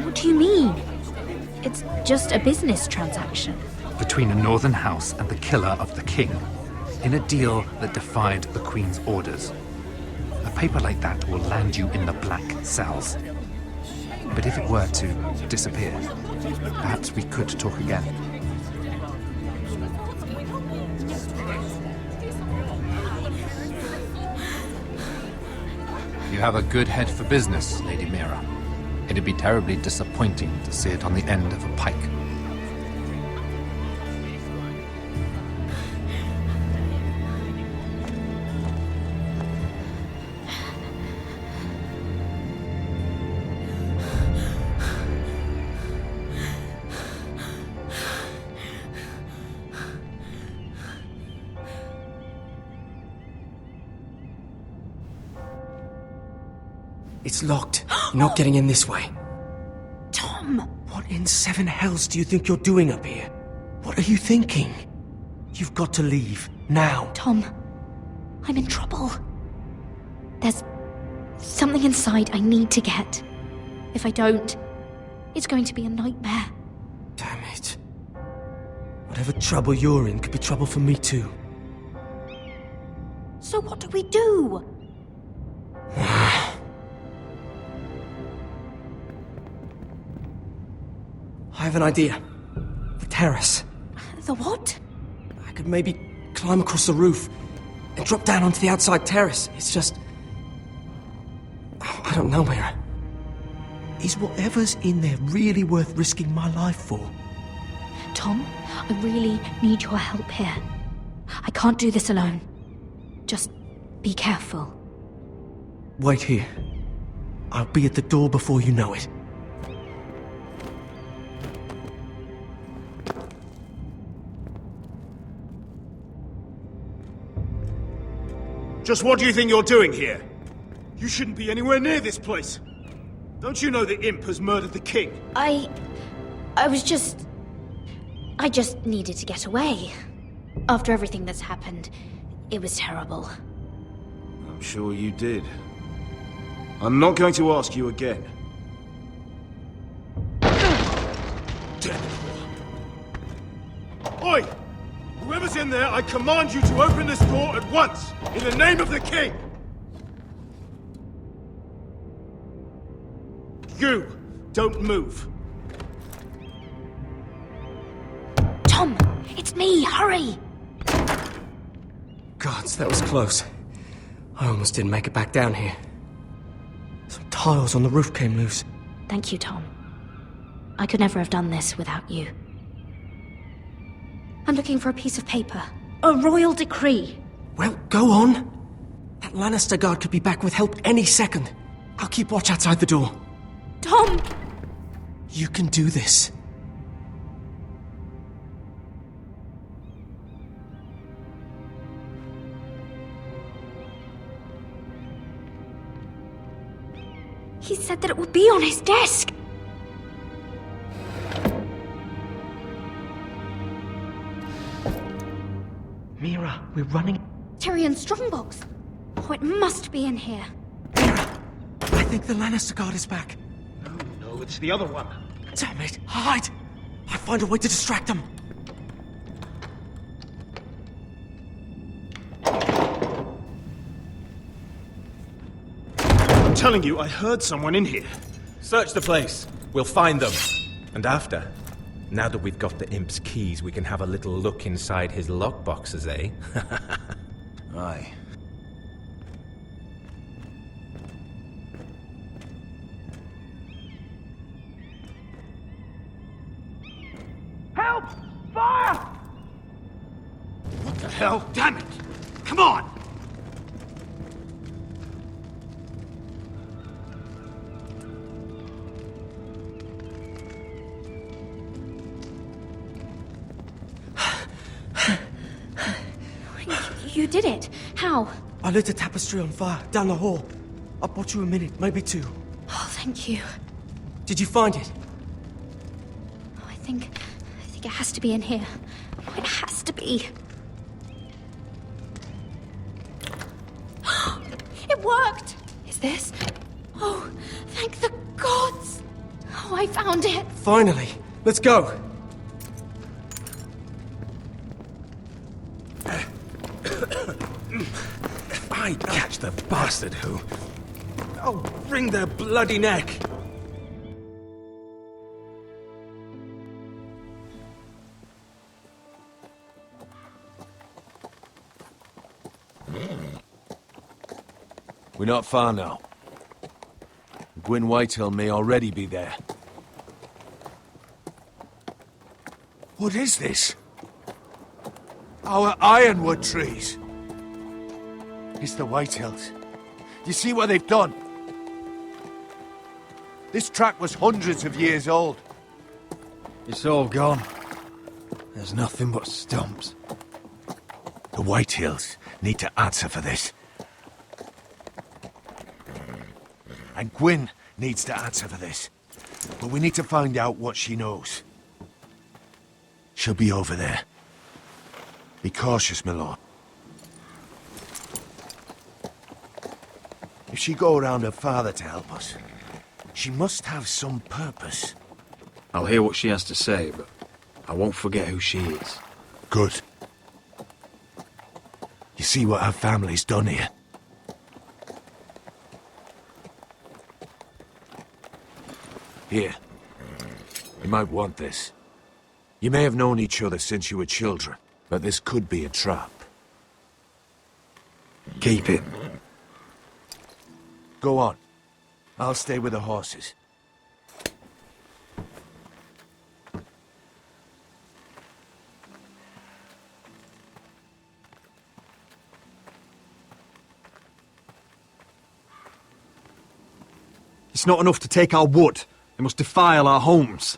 What do you mean? It's just a business transaction. Between a northern house and the killer of the king, in a deal that defied the Queen's orders. A paper like that will land you in the black cells. But if it were to disappear, perhaps we could talk again. You have a good head for business, Lady Mira. It'd be terribly disappointing to see it on the end of a pike. It's locked. You're not getting in this way. Tom! What in seven hells do you think you're doing up here? What are you thinking? You've got to leave. Now. Tom, I'm in trouble. There's something inside I need to get. If I don't, it's going to be a nightmare. Damn it. Whatever trouble you're in could be trouble for me too. So what do we do? I have an idea. The terrace. The what? I could maybe climb across the roof. and drop down onto the outside terrace. It's just... I don't know, Mira. Is whatever's in there really worth risking my life for? Tom, I really need your help here. I can't do this alone. Just be careful. Wait here. I'll be at the door before you know it. Just what do you think you're doing here? You shouldn't be anywhere near this place. Don't you know the imp has murdered the king? I just needed to get away. After everything that's happened, it was terrible. I'm sure you did. I'm not going to ask you again. Damn it all. Oi! Whoever's in there, I command you to open this door at once! In the name of the king! You! Don't move! Tom! It's me! Hurry! Gods, that was close. I almost didn't make it back down here. Some tiles on the roof came loose. Thank you, Tom. I could never have done this without you. I'm looking for a piece of paper. A royal decree. Well, go on. That Lannister guard could be back with help any second. I'll keep watch outside the door. Tom! You can do this. He said that it would be on his desk. Mira, we're running. Tyrion's strongbox. Oh, it must be in here. I think the Lannister guard is back. No, it's the other one. Damn it! Hide! I'll find a way to distract them. I'm telling you, I heard someone in here. Search the place. We'll find them. And after, now that we've got the imp's keys, we can have a little look inside his lockboxes, eh? Aye. Help! Fire! What the hell? Damn it! Come on! You did it. How? I lit a tapestry on fire down the hall. I bought you a minute, maybe two. Oh, thank you. Did you find it? Oh, I think it has to be in here. Oh, it has to be. It worked! Is this? Oh, thank the gods! Oh, I found it! Finally! Let's go! If I catch the bastard who... I'll wring their bloody neck! We're not far now. Gwyn Whitehill may already be there. What is this? Our ironwood trees. It's the Whitehills. You see what they've done? This track was hundreds of years old. It's all gone. There's nothing but stumps. The Whitehills need to answer for this. And Gwyn needs to answer for this. But we need to find out what she knows. She'll be over there. Be cautious, my lord. If she go around her father to help us, she must have some purpose. I'll hear what she has to say, but I won't forget who she is. Good. You see what our family's done here? Here. You might want this. You may have known each other since you were children, but this could be a trap. Keep it. Go on. I'll stay with the horses. It's not enough to take our wood. They must defile our homes.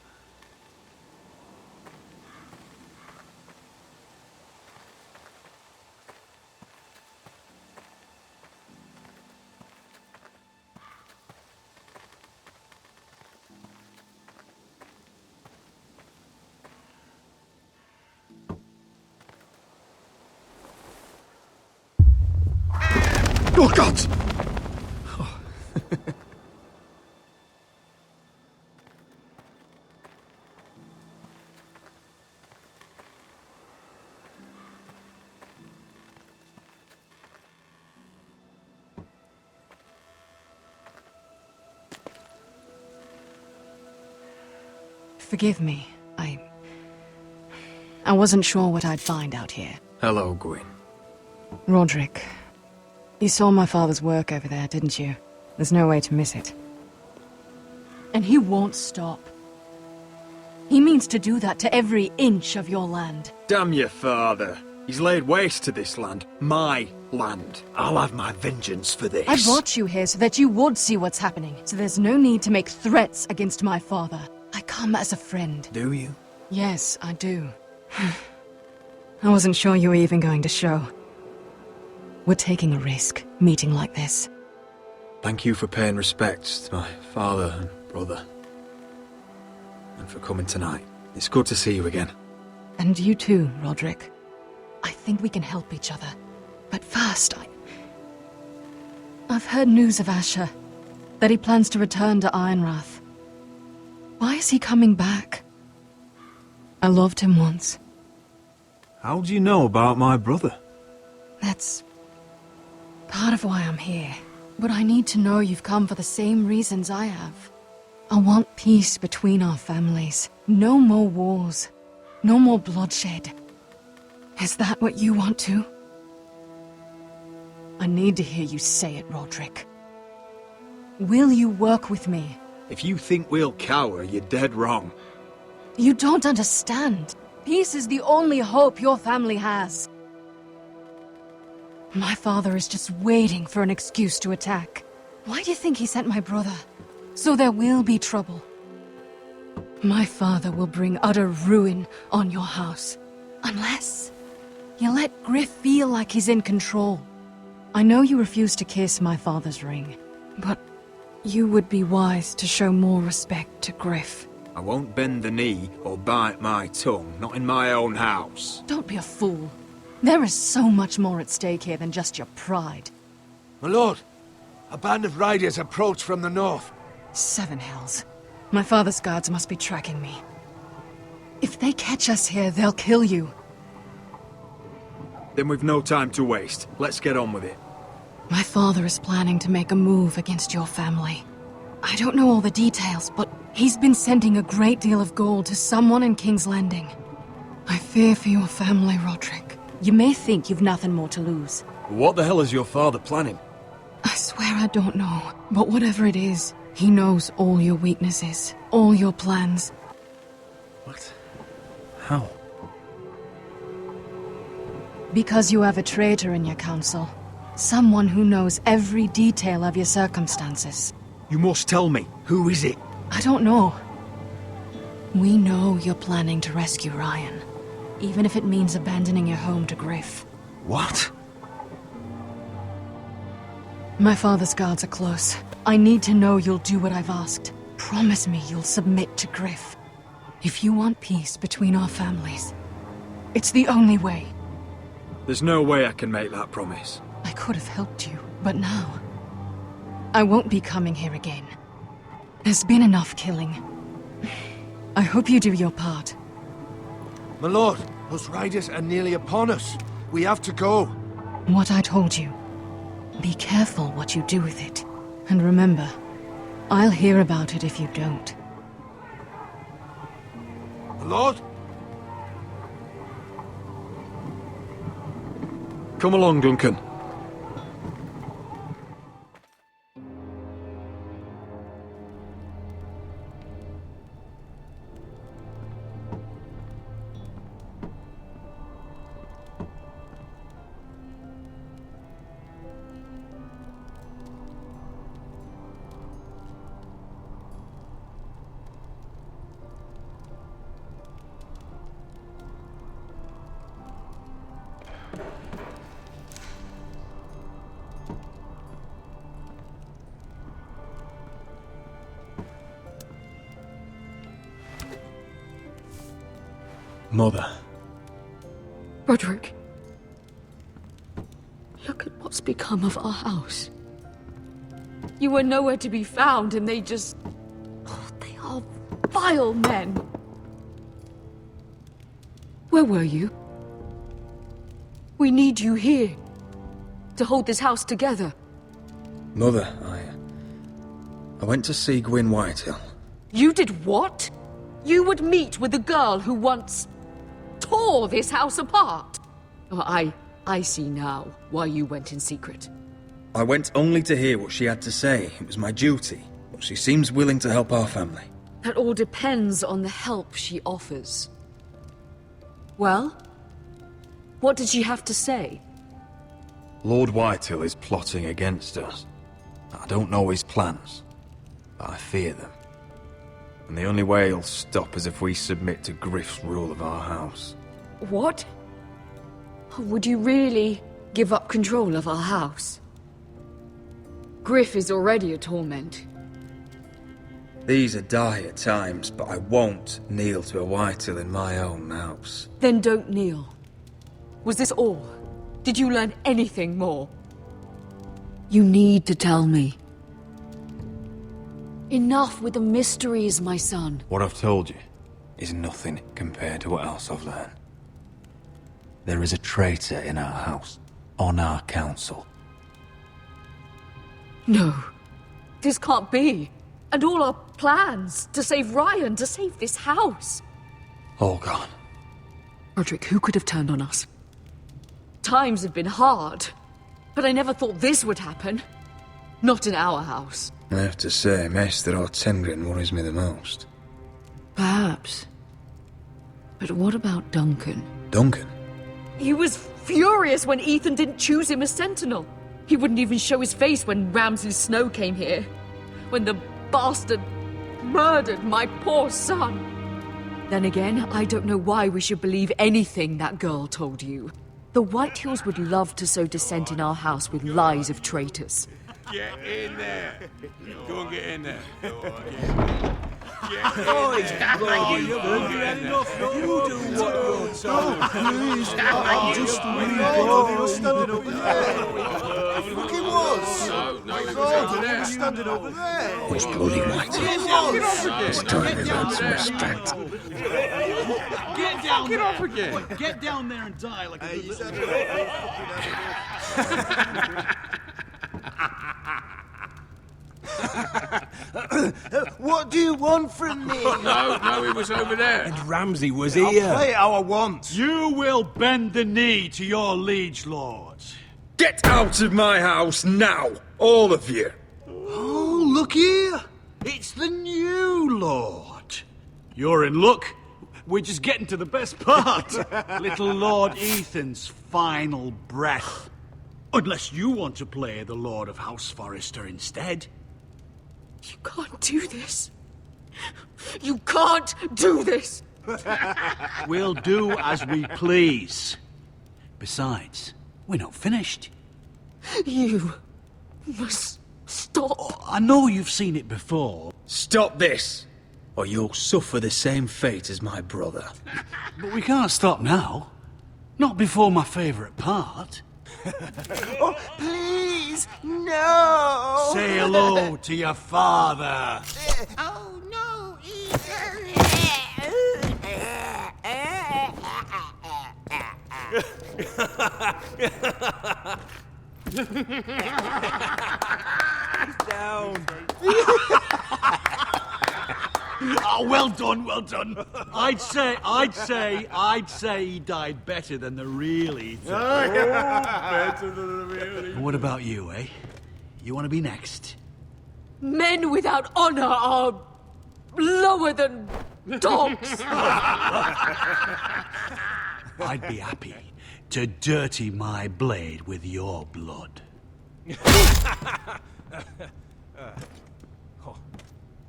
Oh, God! Forgive me. I wasn't sure what I'd find out here. Hello, Gwyn. Roderick, you saw my father's work over there, didn't you? There's no way to miss it. And he won't stop. He means to do that to every inch of your land. Damn your father. He's laid waste to this land. My land. I'll have my vengeance for this. I brought you here so that you would see what's happening, so there's no need to make threats against my father. I come as a friend. Do you? Yes, I do. I wasn't sure you were even going to show. We're taking a risk, meeting like this. Thank you for paying respects to my father and brother. And for coming tonight. It's good to see you again. And you too, Roderick. I think we can help each other. But first, I've heard news of Asher. That he plans to return to Ironrath. Why is he coming back? I loved him once. How do you know about my brother? That's part of why I'm here. But I need to know you've come for the same reasons I have. I want peace between our families. No more wars. No more bloodshed. Is that what you want too? I need to hear you say it, Roderick. Will you work with me? If you think we'll cower, you're dead wrong. You don't understand. Peace is the only hope your family has. My father is just waiting for an excuse to attack. Why do you think he sent my brother? So there will be trouble. My father will bring utter ruin on your house. Unless you let Griff feel like he's in control. I know you refuse to kiss my father's ring, but you would be wise to show more respect to Griff. I won't bend the knee or bite my tongue, not in my own house. Don't be a fool. There is so much more at stake here than just your pride. My lord, a band of riders approach from the north. 7 hells. My father's guards must be tracking me. If they catch us here, they'll kill you. Then we've no time to waste. Let's get on with it. My father is planning to make a move against your family. I don't know all the details, but he's been sending a great deal of gold to someone in King's Landing. I fear for your family, Roderick. You may think you've nothing more to lose. What the hell is your father planning? I swear I don't know, but whatever it is, he knows all your weaknesses, all your plans. What? How? Because you have a traitor in your council. Someone who knows every detail of your circumstances. You must tell me. Who is it? I don't know. We know you're planning to rescue Ryan. Even if it means abandoning your home to Griff. What? My father's guards are close. I need to know you'll do what I've asked. Promise me you'll submit to Griff. If you want peace between our families, it's the only way. There's no way I can make that promise. I could have helped you, but now, I won't be coming here again. There's been enough killing. I hope you do your part. My lord, those riders are nearly upon us. We have to go. What I told you. Be careful what you do with it. And remember, I'll hear about it if you don't. My lord? Come along, Duncan. Mother. Roderick. Look at what's become of our house. You were nowhere to be found, and they just... Oh, they are vile men. Where were you? We need you here. To hold this house together. Mother, I went to see Gwyn Whitehill. You did what? You would meet with the girl who once tore this house apart. Oh, I see now why you went in secret. I went only to hear what she had to say. It was my duty. But she seems willing to help our family. That all depends on the help she offers. Well, what did she have to say? Lord Whitehill is plotting against us. I don't know his plans, but I fear them. And the only way he'll stop is if we submit to Griff's rule of our house. What? Would you really give up control of our house? Griff is already a torment. These are dire times, but I won't kneel to a Whitehill in my own house. Then don't kneel. Was this all? Did you learn anything more? You need to tell me. Enough with the mysteries, my son. What I've told you is nothing compared to what else I've learned. There is a traitor in our house, on our council. No, this can't be. And all our plans to save Ryan, to save this house. All gone. Roderick, who could have turned on us? Times have been hard, but I never thought this would happen. Not in our house. I have to say, Maester Ortengrin worries me the most. Perhaps. But what about Duncan? Duncan? He was furious when Ethan didn't choose him as Sentinel. He wouldn't even show his face when Ramsay Snow came here. When the bastard murdered my poor son. Then again, I don't know why we should believe anything that girl told you. The Whitehills would love to sow dissent in our house with lies of traitors. Get in there. Go and get in there. Standing over there. Who's bloody Whitey? It's time we learn some respect. Get down there. Off again. Get down there and die like a good little... What do you want from me? No, he was over there. And Ramsay was I'll here. play how I want. You will bend the knee to your liege lord. Get out of my house now, all of you. Oh, look here. It's the new lord. You're in luck. We're just getting to the best part. Little Lord Ethan's final breath. Unless you want to play the Lord of House Forrester instead. You can't do this. You can't do this. We'll do as we please. Besides, we're not finished. You must stop. Oh, I know you've seen it before. Stop this, or you'll suffer the same fate as my brother. But we can't stop now. Not before my favourite part. Oh, please, no! Say hello to your father. Oh, no, Down. Oh, well done, well done. I'd say he died better than the real Ethan. Better than the real. What about you, eh? You want to be next? Men without honor are lower than dogs. I'd be happy to dirty my blade with your blood.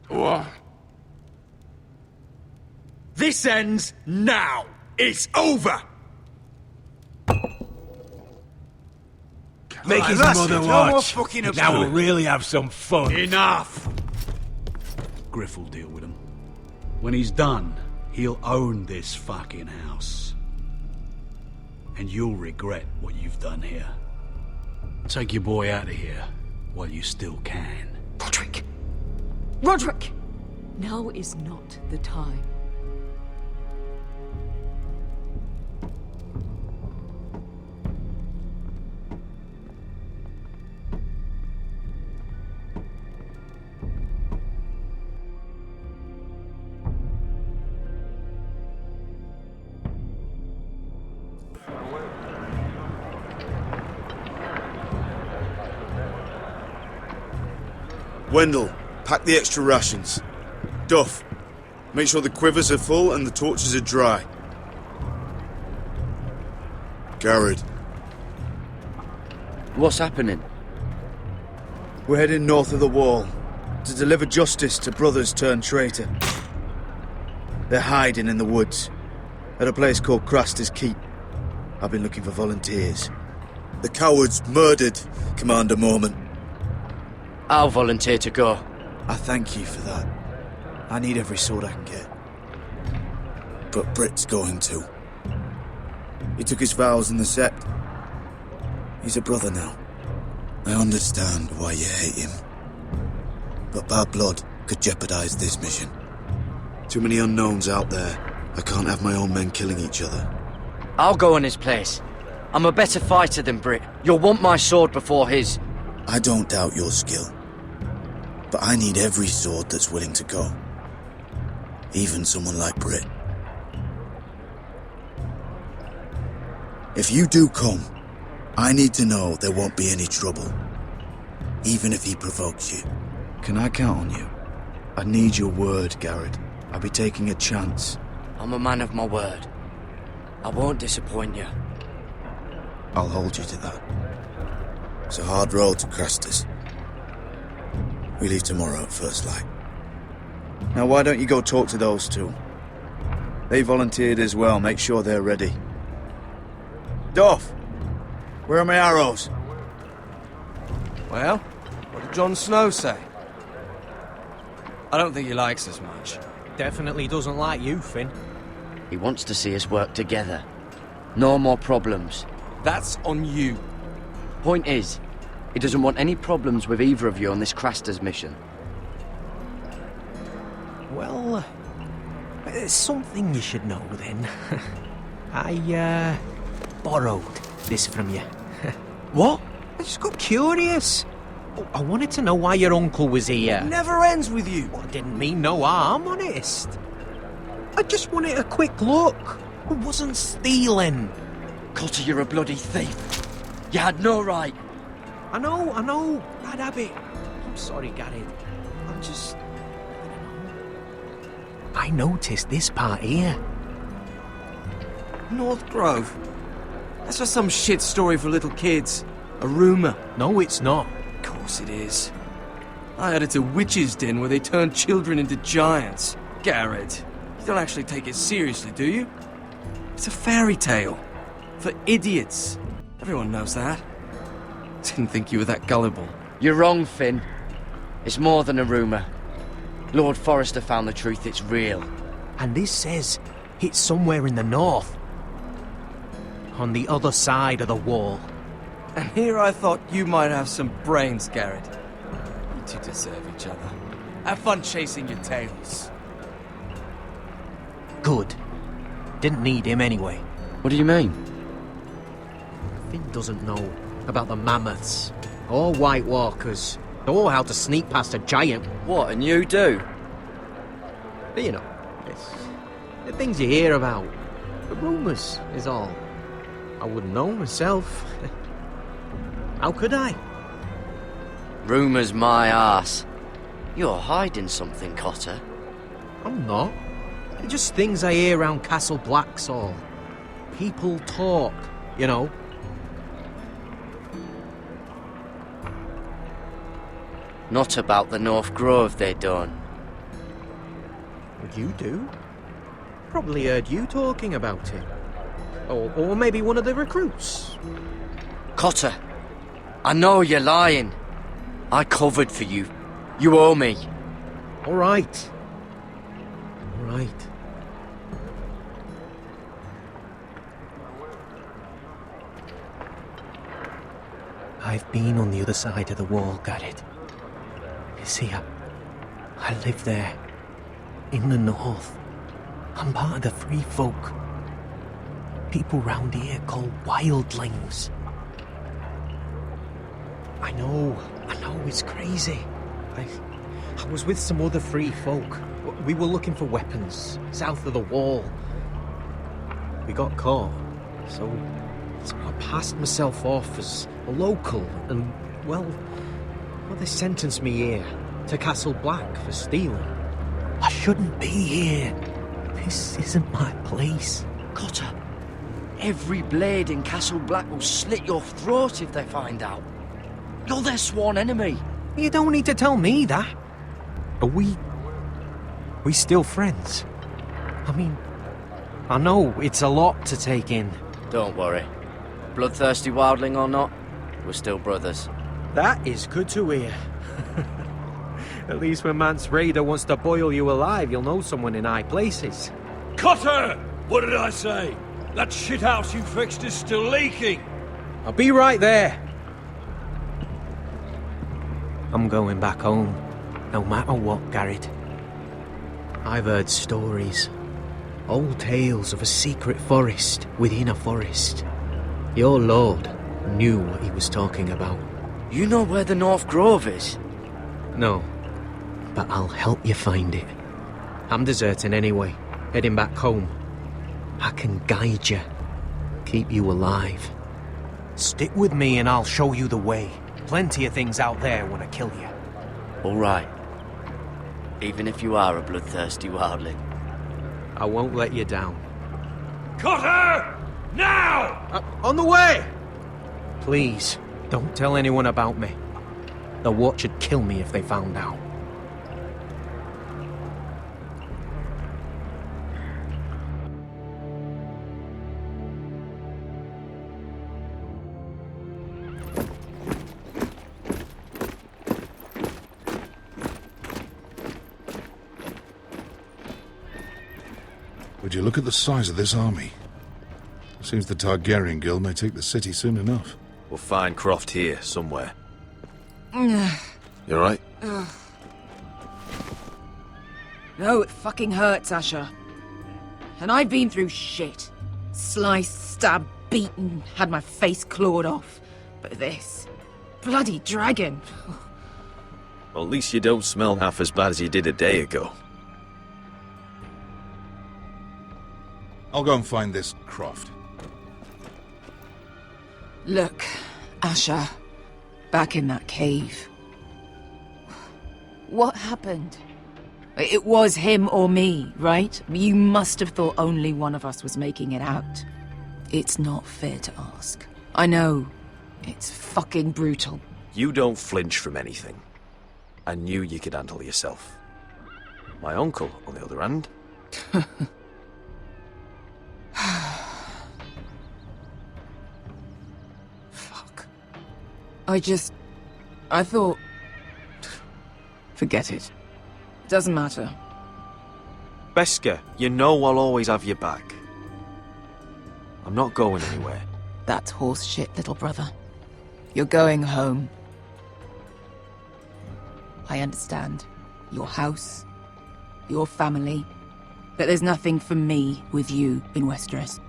What? This ends now. It's over. Make his that's mother it. No more watch. fucking up. Now we'll really have some fun. Enough! Griff will deal with him. When he's done, he'll own this fucking house. And you'll regret what you've done here. Take your boy out of here while you still can. Roderick! Roderick! Now is not the time. Wendell, pack the extra rations. Duff, make sure the quivers are full and the torches are dry. Garrett. What's happening? We're heading north of the wall to deliver justice to brothers turned traitor. They're hiding in the woods at a place called Craster's Keep. I've been looking for volunteers. The cowards murdered Commander Mormon. I'll volunteer to go. I thank you for that. I need every sword I can get. But Britt's going too. He took his vows in the sect. He's a brother now. I understand why you hate him. But bad blood could jeopardize this mission. Too many unknowns out there. I can't have my own men killing each other. I'll go in his place. I'm a better fighter than Britt. You'll want my sword before his. I don't doubt your skill. But I need every sword that's willing to go. Even someone like Britt. If you do come, I need to know there won't be any trouble. Even if he provokes you. Can I count on you? I need your word, Garrett. I'll be taking a chance. I'm a man of my word. I won't disappoint you. I'll hold you to that. It's a hard road to Craster's. We leave tomorrow at first light. Now why don't you go talk to those two? They volunteered as well, make sure they're ready. Duff! Where are my arrows? Well, what did Jon Snow say? I don't think he likes us much. Definitely doesn't like you, Finn. He wants to see us work together. No more problems. That's on you. Point is, he doesn't want any problems with either of you on this Craster's mission. Well, there's something you should know then. I, borrowed this from you. What? I just got curious. I wanted to know why your uncle was here. It never ends with you. Well, I didn't mean no harm, honest. I just wanted a quick look. I wasn't stealing. Cotter, you're a bloody thief. You had no right. I know. Bad habit. I'm sorry, Garrett. I'm just... I noticed this part here. North Grove. That's just some shit story for little kids. A rumour. No, it's not. Of course it is. I heard it's a witch's den where they turn children into giants. Garrett, you don't actually take it seriously, do you? It's a fairy tale. For idiots. Everyone knows that. Didn't think you were that gullible. You're wrong, Finn. It's more than a rumour. Lord Forrester found the truth, it's real. And this says it's somewhere in the north. On the other side of the wall. And here I thought you might have some brains, Garrett. You two deserve each other. Have fun chasing your tails. Good. Didn't need him anyway. What do you mean? Finn doesn't know about the mammoths, or White Walkers, or how to sneak past a giant. What, and you do? But you know, it's the things you hear about. The rumours is all. I wouldn't know myself. How could I? Rumours my arse. You're hiding something, Cotter. I'm not. They're just things I hear around Castle Blacksall. People talk, you know. Not about the North Grove, they don't. You do? Probably heard you talking about it. Or maybe one of the recruits. Cotter, I know you're lying. I covered for you. You owe me. All right. All right. I've been on the other side of the wall, Garrett. You see, I live there. In the north. I'm part of the free folk. People round here call wildlings. I know, it's crazy. I was with some other free folk. We were looking for weapons, south of the wall. We got caught, so I passed myself off as a local, and, well, they sentenced me here, to Castle Black for stealing. I shouldn't be here. This isn't my place. Cotter, every blade in Castle Black will slit your throat if they find out. You're their sworn enemy. You don't need to tell me that. Are we still friends? I mean, I know it's a lot to take in. Don't worry. Bloodthirsty wildling or not, we're still brothers. That is good to hear. At least when Mance Raider wants to boil you alive, you'll know someone in high places. Cotter! What did I say? That shithouse you fixed is still leaking! I'll be right there. I'm going back home, no matter what, Garrett. I've heard stories. Old tales of a secret forest within a forest. Your lord knew what he was talking about. You know where the North Grove is? No, but I'll help you find it. I'm deserting anyway, heading back home. I can guide you, keep you alive. Stick with me and I'll show you the way. Plenty of things out there want to kill you. All right. Even if you are a bloodthirsty wildling. I won't let you down. Cotter! Now! On the way! Please, don't tell anyone about me. The Watch would kill me if they found out. Would you look at the size of this army? Seems the Targaryen Guild may take the city soon enough. We'll find Croft here, somewhere. You alright? No, it fucking hurts, Asher. And I've been through shit. Sliced, stabbed, beaten, had my face clawed off. But this... bloody dragon. Well, at least you don't smell half as bad as you did a day ago. I'll go and find this Croft. Look, Asher. Back in that cave. What happened? It was him or me, right? You must have thought only one of us was making it out. It's not fair to ask. I know. It's fucking brutal. You don't flinch from anything. I knew you could handle yourself. My uncle, on the other hand... Fuck. I thought... Forget it. Doesn't matter. Beskha, you know I'll always have your back. I'm not going anywhere. That's horse shit, little brother. You're going home. I understand. Your house, your family. But there's nothing for me with you in Westeros.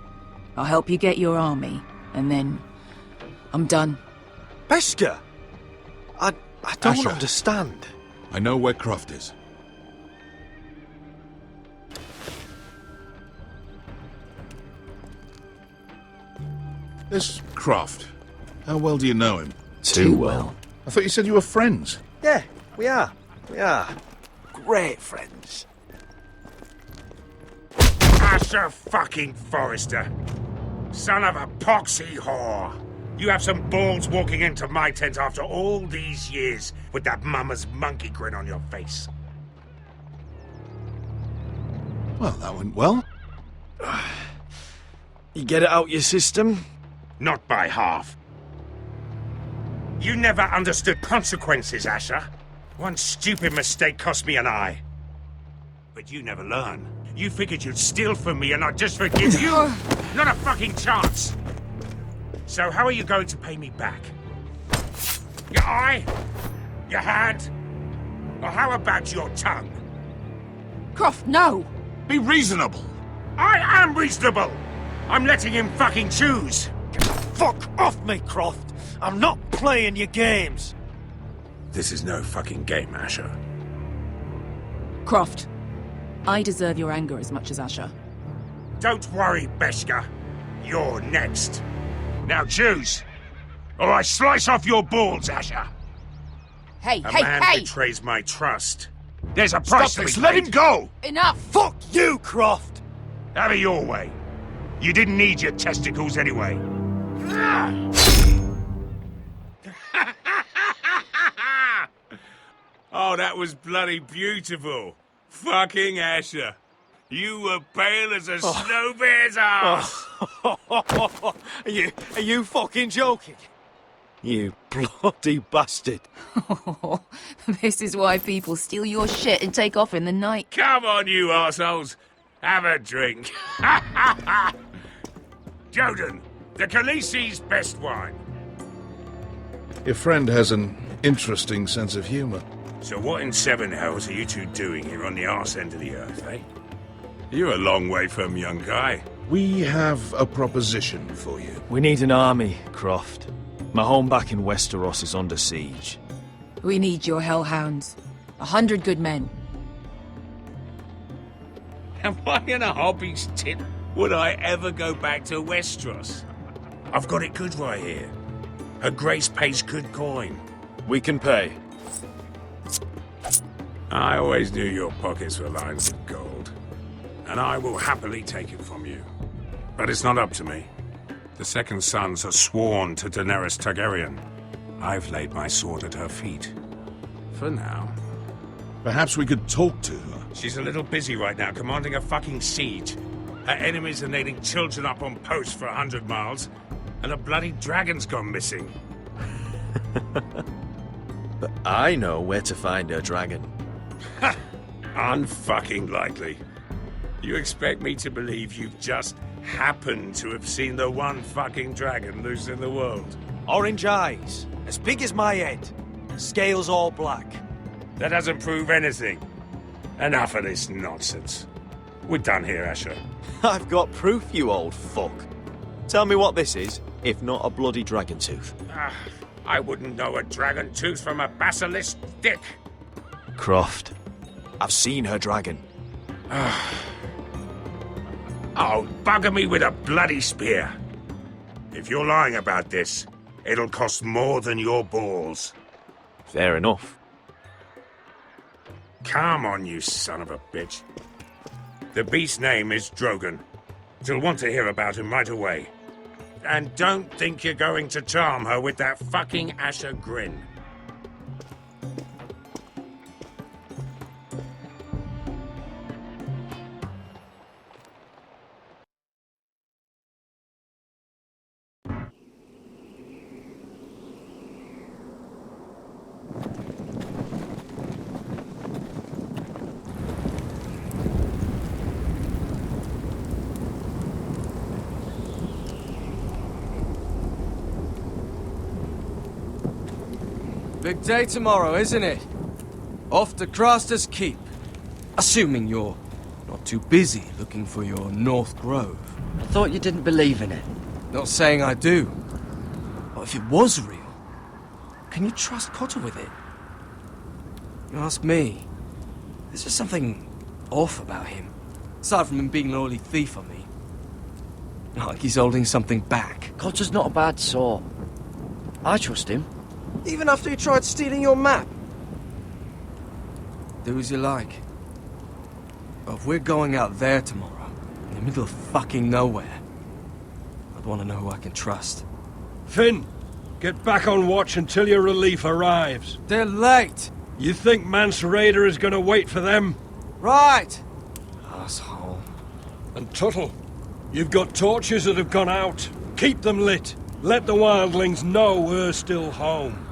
I'll help you get your army, and then I'm done. Beskha! I don't Asher. understand. I know where Croft is. This Croft, how well do you know him? Too well. I thought you said you were friends. Yeah, we are. We are. Great friends. Asher fucking Forrester. Son of a poxy whore. You have some balls walking into my tent after all these years with that mama's monkey grin on your face. Well, that went well. You get it out your system? Not by half. You never understood consequences, Asher. One stupid mistake cost me an eye. But you never learn. You figured you'd steal from me and I'd just forgive you? Not a fucking chance! So how are you going to pay me back? Your eye? Your hand? Or how about your tongue? Croft, no! Be reasonable! I am reasonable! I'm letting him fucking choose! Fuck off me, Croft! I'm not playing your games! This is no fucking game, Asher. Croft, I deserve your anger as much as Asher. Don't worry, Beshka. You're next. Now choose, or I slice off your balls, Asher. Hey, A man betrays my trust. There's a price to be paid. Let him go! Enough! Fuck you, Croft! Have it your way. You didn't need your testicles anyway. Oh, that was bloody beautiful. Fucking Asher. You were pale as a snow bear's ass. Are you fucking joking? You bloody bastard. This is why people steal your shit and take off in the night. Come on, you arseholes. Have a drink. Joden, the Khaleesi's best wine. Your friend has an interesting sense of humor. So what in seven hells are you two doing here on the arse end of the earth, eh? You're a long way from, young guy. We have a proposition for you. We need an army, Croft. My home back in Westeros is under siege. We need your hellhounds. 100 good men. Am I in a hobby's tit? Would I ever go back to Westeros? I've got it good right here. Her Grace pays good coin. We can pay. I always knew your pockets were lined with gold. And I will happily take it from you. But it's not up to me. The Second Sons are sworn to Daenerys Targaryen. I've laid my sword at her feet. For now. Perhaps we could talk to her. She's a little busy right now, commanding a fucking siege. Her enemies are nailing children up on posts for 100 miles, and a bloody dragon's gone missing. But I know where to find her dragon. Ha! Unfucking likely. You expect me to believe you've just happened to have seen the one fucking dragon loose in the world? Orange eyes, as big as my head. Scales all black. That doesn't prove anything. Enough of this nonsense. We're done here, Asher. I've got proof, you old fuck. Tell me what this is, if not a bloody dragon tooth. I wouldn't know a dragon tooth from a basilisk dick. Croft, I've seen her dragon. Oh, bugger me with a bloody spear. If you're lying about this, it'll cost more than your balls. Fair enough. Come on, you son of a bitch. The beast's name is Drogon. She'll want to hear about him right away. And don't think you're going to charm her with that fucking Asher grin. Big day tomorrow, isn't it? Off to Craster's Keep. Assuming you're not too busy looking for your North Grove. I thought you didn't believe in it. Not saying I do. But if it was real, can you trust Cotter with it? You ask me, there's just something off about him. Aside from him being an early thief on me. Not like he's holding something back. Cotter's not a bad sort. I trust him. Even after he tried stealing your map? Do as you like. But if we're going out there tomorrow, in the middle of fucking nowhere, I'd want to know who I can trust. Finn, get back on watch until your relief arrives. They're late! You think Mance Rayder is going to wait for them? Right! Asshole. And Tuttle, you've got torches that have gone out. Keep them lit. Let the wildlings know we're still home.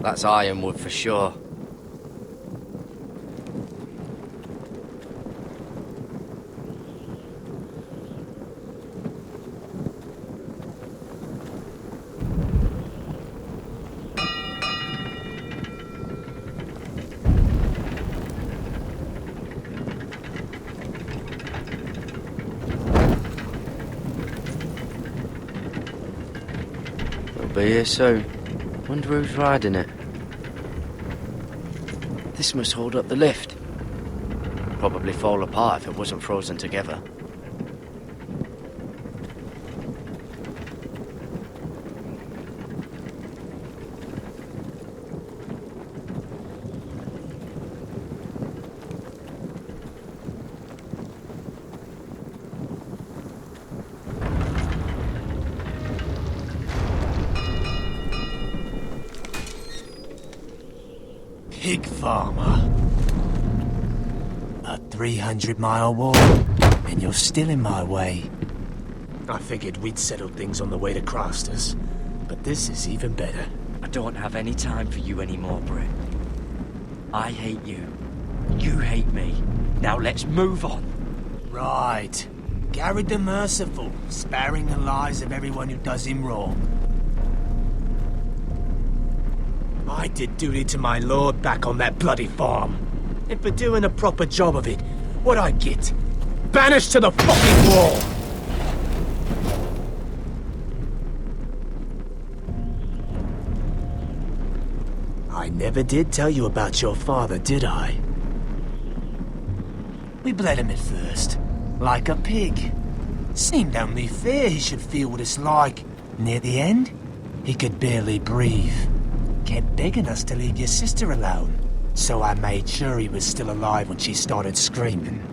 That's ironwood for sure. Be here soon. Wonder who's riding it. This must hold up the lift. Probably fall apart if it wasn't frozen together. Pig farmer. A 300-mile walk, and you're still in my way. I figured we'd settled things on the way to Crosters, but this is even better. I don't have any time for you anymore, Britt. I hate you. You hate me. Now let's move on. Right. Garrett the Merciful, sparing the lives of everyone who does him wrong. I did duty to my lord back on that bloody farm. And for doing a proper job of it, what'd I get? Banished to the fucking wall! I never did tell you about your father, did I? We bled him at first, like a pig. Seemed only fair he should feel what it's like. Near the end, he could barely breathe. Kept begging us to leave your sister alone, so I made sure he was still alive when she started screaming.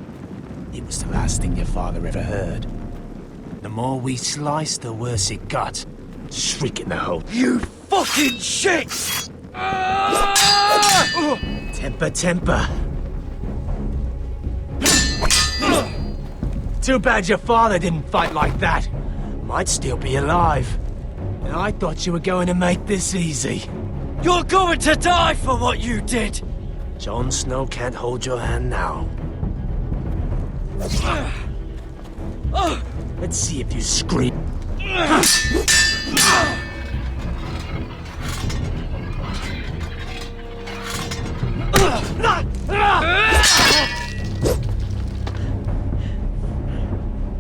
It was the last thing your father ever heard. The more we sliced, the worse it got. Shrieking the whole... You fucking shit! Temper, temper. Too bad your father didn't fight like that. Might still be alive. And I thought you were going to make this easy. You're going to die for what you did! Jon Snow can't hold your hand now. Let's see if you scream.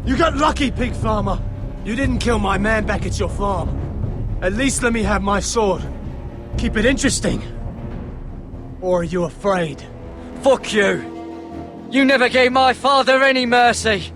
You got lucky, pig farmer. You didn't kill my man back at your farm. At least let me have my sword. Keep it interesting. Or are you afraid? Fuck you! You never gave my father any mercy!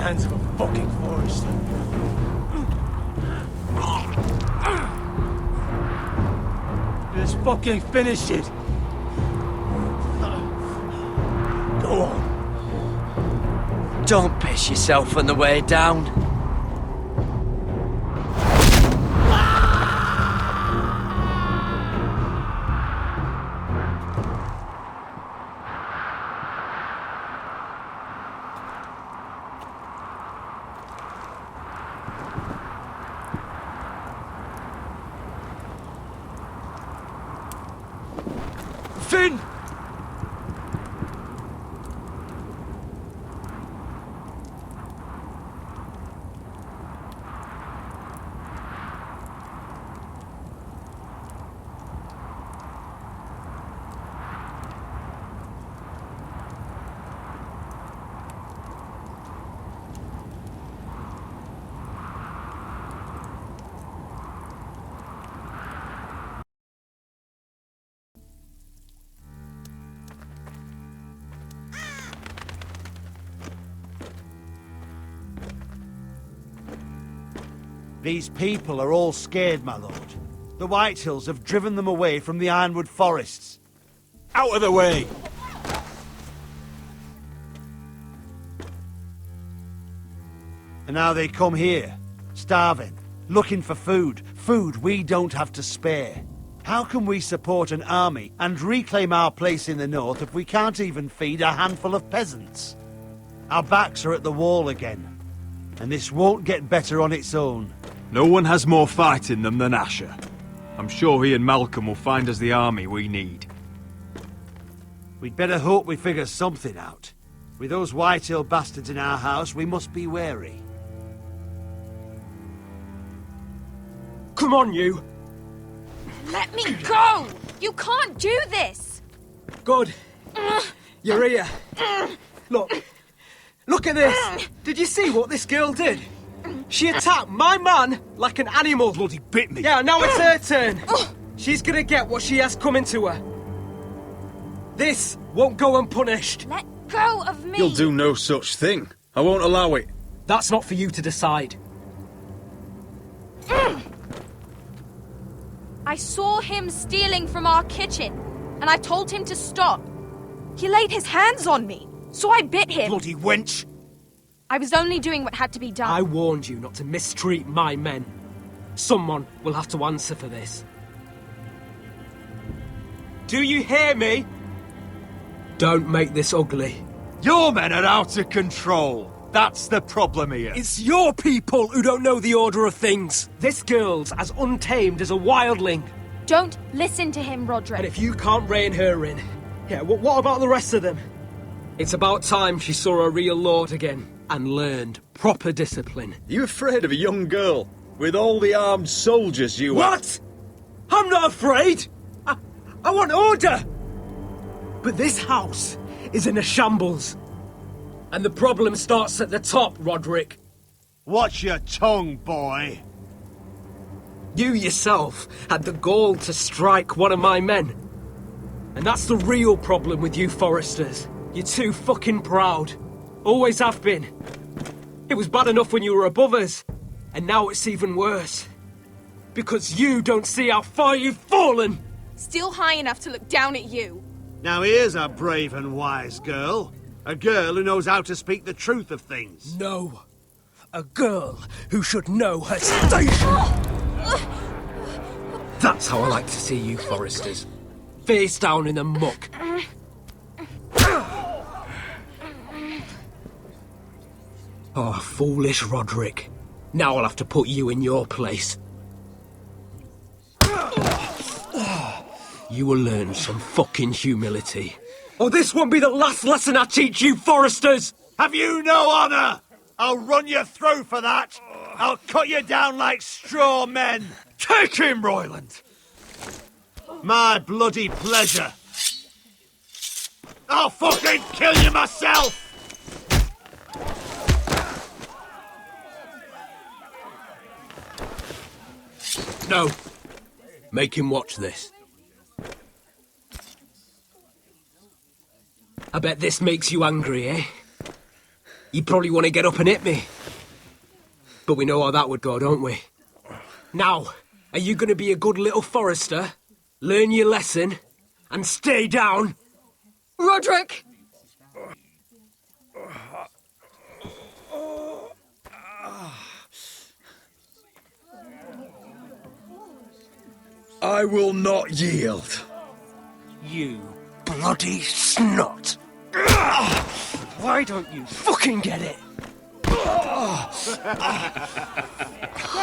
Hands of a fucking Forrester. Just fucking finish it. Go on. Don't piss yourself on the way down. Finn! These people are all scared, my lord. The Whitehills have driven them away from the Ironwood forests. Out of the way! And now they come here, starving, looking for food. Food we don't have to spare. How can we support an army and reclaim our place in the north if we can't even feed a handful of peasants? Our backs are at the wall again, and this won't get better on its own. No one has more fight in them than Asher. I'm sure he and Malcolm will find us the army we need. We'd better hope we figure something out. With those Whitehill bastards in our house, we must be wary. Come on, you! Let me go! You can't do this! Good. You're here. Look at this! Did you see what this girl did? She attacked my man like an animal. Bloody bit me. Yeah, now it's her turn. She's gonna get what she has coming to her. This won't go unpunished. Let go of me! You'll do no such thing. I won't allow it. That's not for you to decide. I saw him stealing from our kitchen, and I told him to stop. He laid his hands on me, so I bit him. Bloody wench! I was only doing what had to be done. I warned you not to mistreat my men. Someone will have to answer for this. Do you hear me? Don't make this ugly. Your men are out of control. That's the problem here. It's your people who don't know the order of things. This girl's as untamed as a wildling. Don't listen to him, Roderick. And if you can't rein her in, yeah, what about the rest of them? It's about time she saw a real lord again and learned proper discipline. Are you afraid of a young girl with all the armed soldiers you have? What? I'm not afraid. I want order. But this house is in a shambles. And the problem starts at the top, Roderick. Watch your tongue, boy. You yourself had the gall to strike one of my men. And that's the real problem with you Forresters. You're too fucking proud. Always have been. It was bad enough when you were above us. And now it's even worse. Because you don't see how far you've fallen. Still high enough to look down at you. Now here's a brave and wise girl. A girl who knows how to speak the truth of things. No. A girl who should know her station. That's how I like to see you, Forresters. Face down in the muck. Oh, foolish Roderick. Now I'll have to put you in your place. You will learn some fucking humility. Or this won't be the last lesson I teach you, Forresters! Have you no honour? I'll run you through for that. I'll cut you down like straw men. Take him, Royland! My bloody pleasure. I'll fucking kill you myself! No. Make him watch this. I bet this makes you angry, eh? You probably want to get up and hit me. But we know how that would go, don't we? Now, are you going to be a good little Forrester, learn your lesson, and stay down? Roderick! I will not yield. You bloody snot! Why don't you fucking get it? Get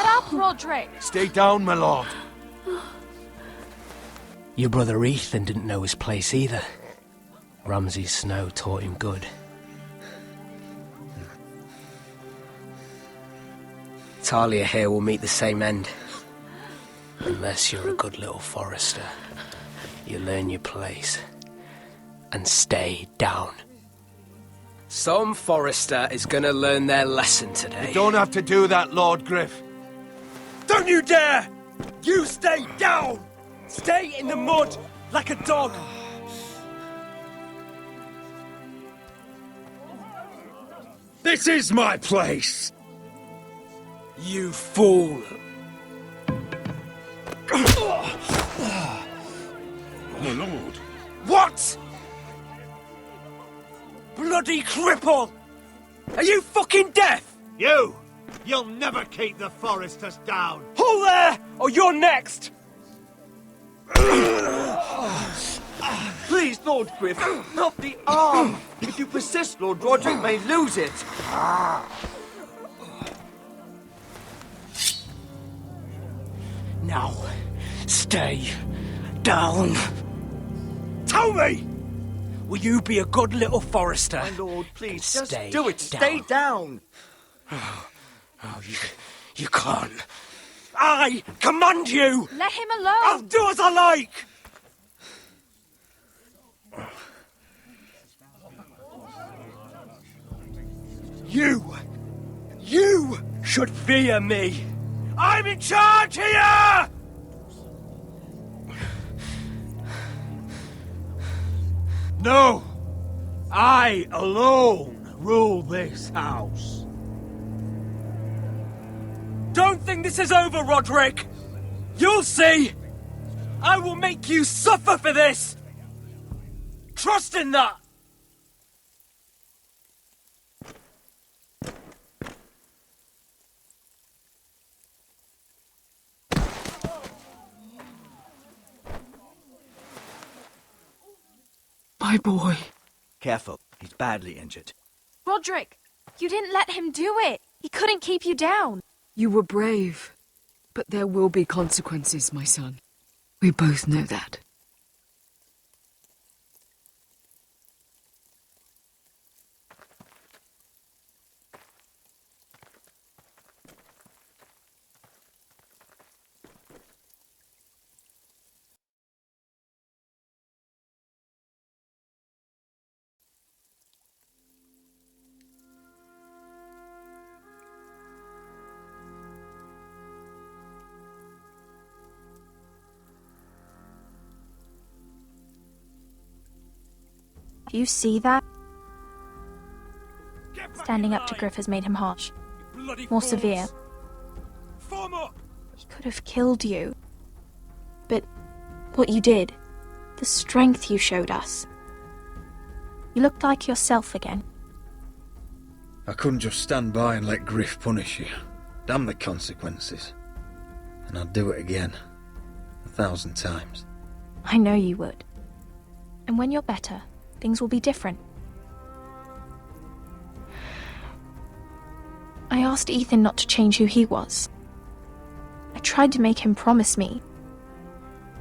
up, Roderick! Stay down, my lord. Your brother Ethan didn't know his place either. Ramsay Snow taught him good. Talia here will meet the same end. Unless you're a good little Forrester. You learn your place. And stay down. Some Forrester is gonna learn their lesson today. You don't have to do that, Lord Griff. Don't you dare! You stay down! Stay in the mud like a dog! This is my place! You fool! My lord. What? Bloody cripple! Are you fucking deaf? You'll never keep the Forresters down! Hold there, or you're next! Please, Lord Griff, not the arm! If you persist, Lord Roderick may lose it. Now, stay down. Tell me! Will you be a good little Forrester? My lord, please, just Stay do it. Stay down. Oh, you can't. I command you! Let him alone! I'll do as I like! You should fear me! I'm in charge here! No! I alone rule this house. Don't think this is over, Roderick! You'll see! I will make you suffer for this! Trust in that! My boy. Careful, he's badly injured. Roderick, you didn't let him do it. He couldn't keep you down. You were brave, but there will be consequences, my son. We both know that. Do you see that? Standing up to Griff has made him harsh. More severe. He could have killed you. But what you did, the strength you showed us. You looked like yourself again. I couldn't just stand by and let Griff punish you. Damn the consequences. And I'd do it again. 1,000 times. I know you would. And when you're better, things will be different. I asked Ethan not to change who he was. I tried to make him promise me.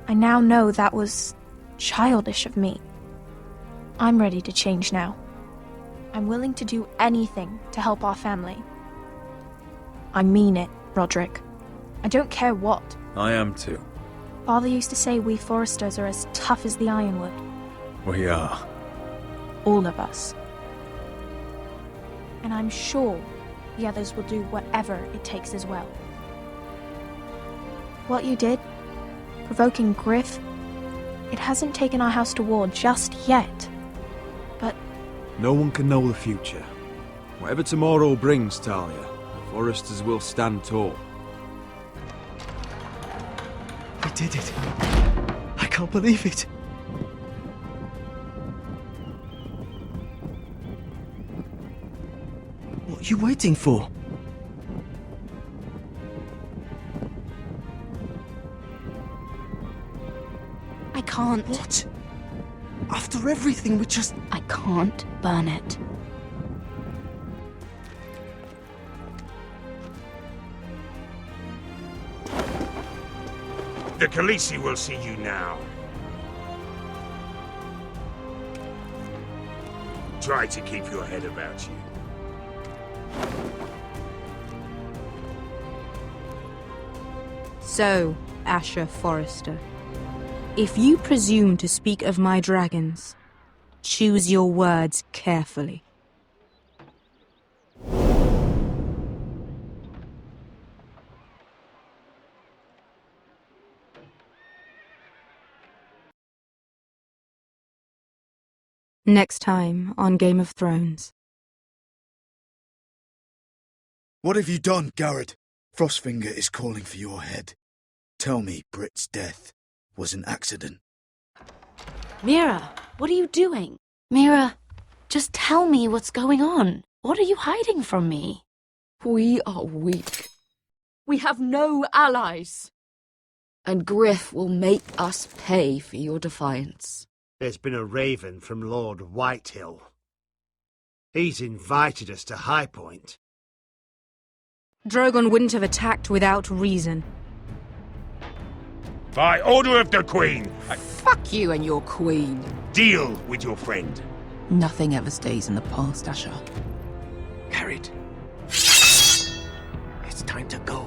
I now know that was childish of me. I'm ready to change now. I'm willing to do anything to help our family. I mean it, Roderick. I don't care what. I am too. Father used to say we Forresters are as tough as the ironwood. We are. All of us. And I'm sure the others will do whatever it takes as well. What you did, provoking Griff, it hasn't taken our house to war just yet. But no one can know the future. Whatever tomorrow brings, Talia, the Forresters will stand tall. We did it. I can't believe it. What are you waiting for? I can't. What? After everything we just... I can't burn it. The Khaleesi will see you now. Try to keep your head about you. So, Asher Forrester, if you presume to speak of my dragons, choose your words carefully. Next time on Game of Thrones. What have you done, Garrett? Frostfinger is calling for your head. Tell me Britt's death was an accident. Mira, what are you doing? Mira, just tell me what's going on. What are you hiding from me? We are weak. We have no allies. And Griff will make us pay for your defiance. There's been a raven from Lord Whitehill. He's invited us to High Point. Drogon wouldn't have attacked without reason. By order of the Queen, Fuck you and your queen. deal with your friend. Nothing ever stays in the past, Asher. Carried. It's time to go.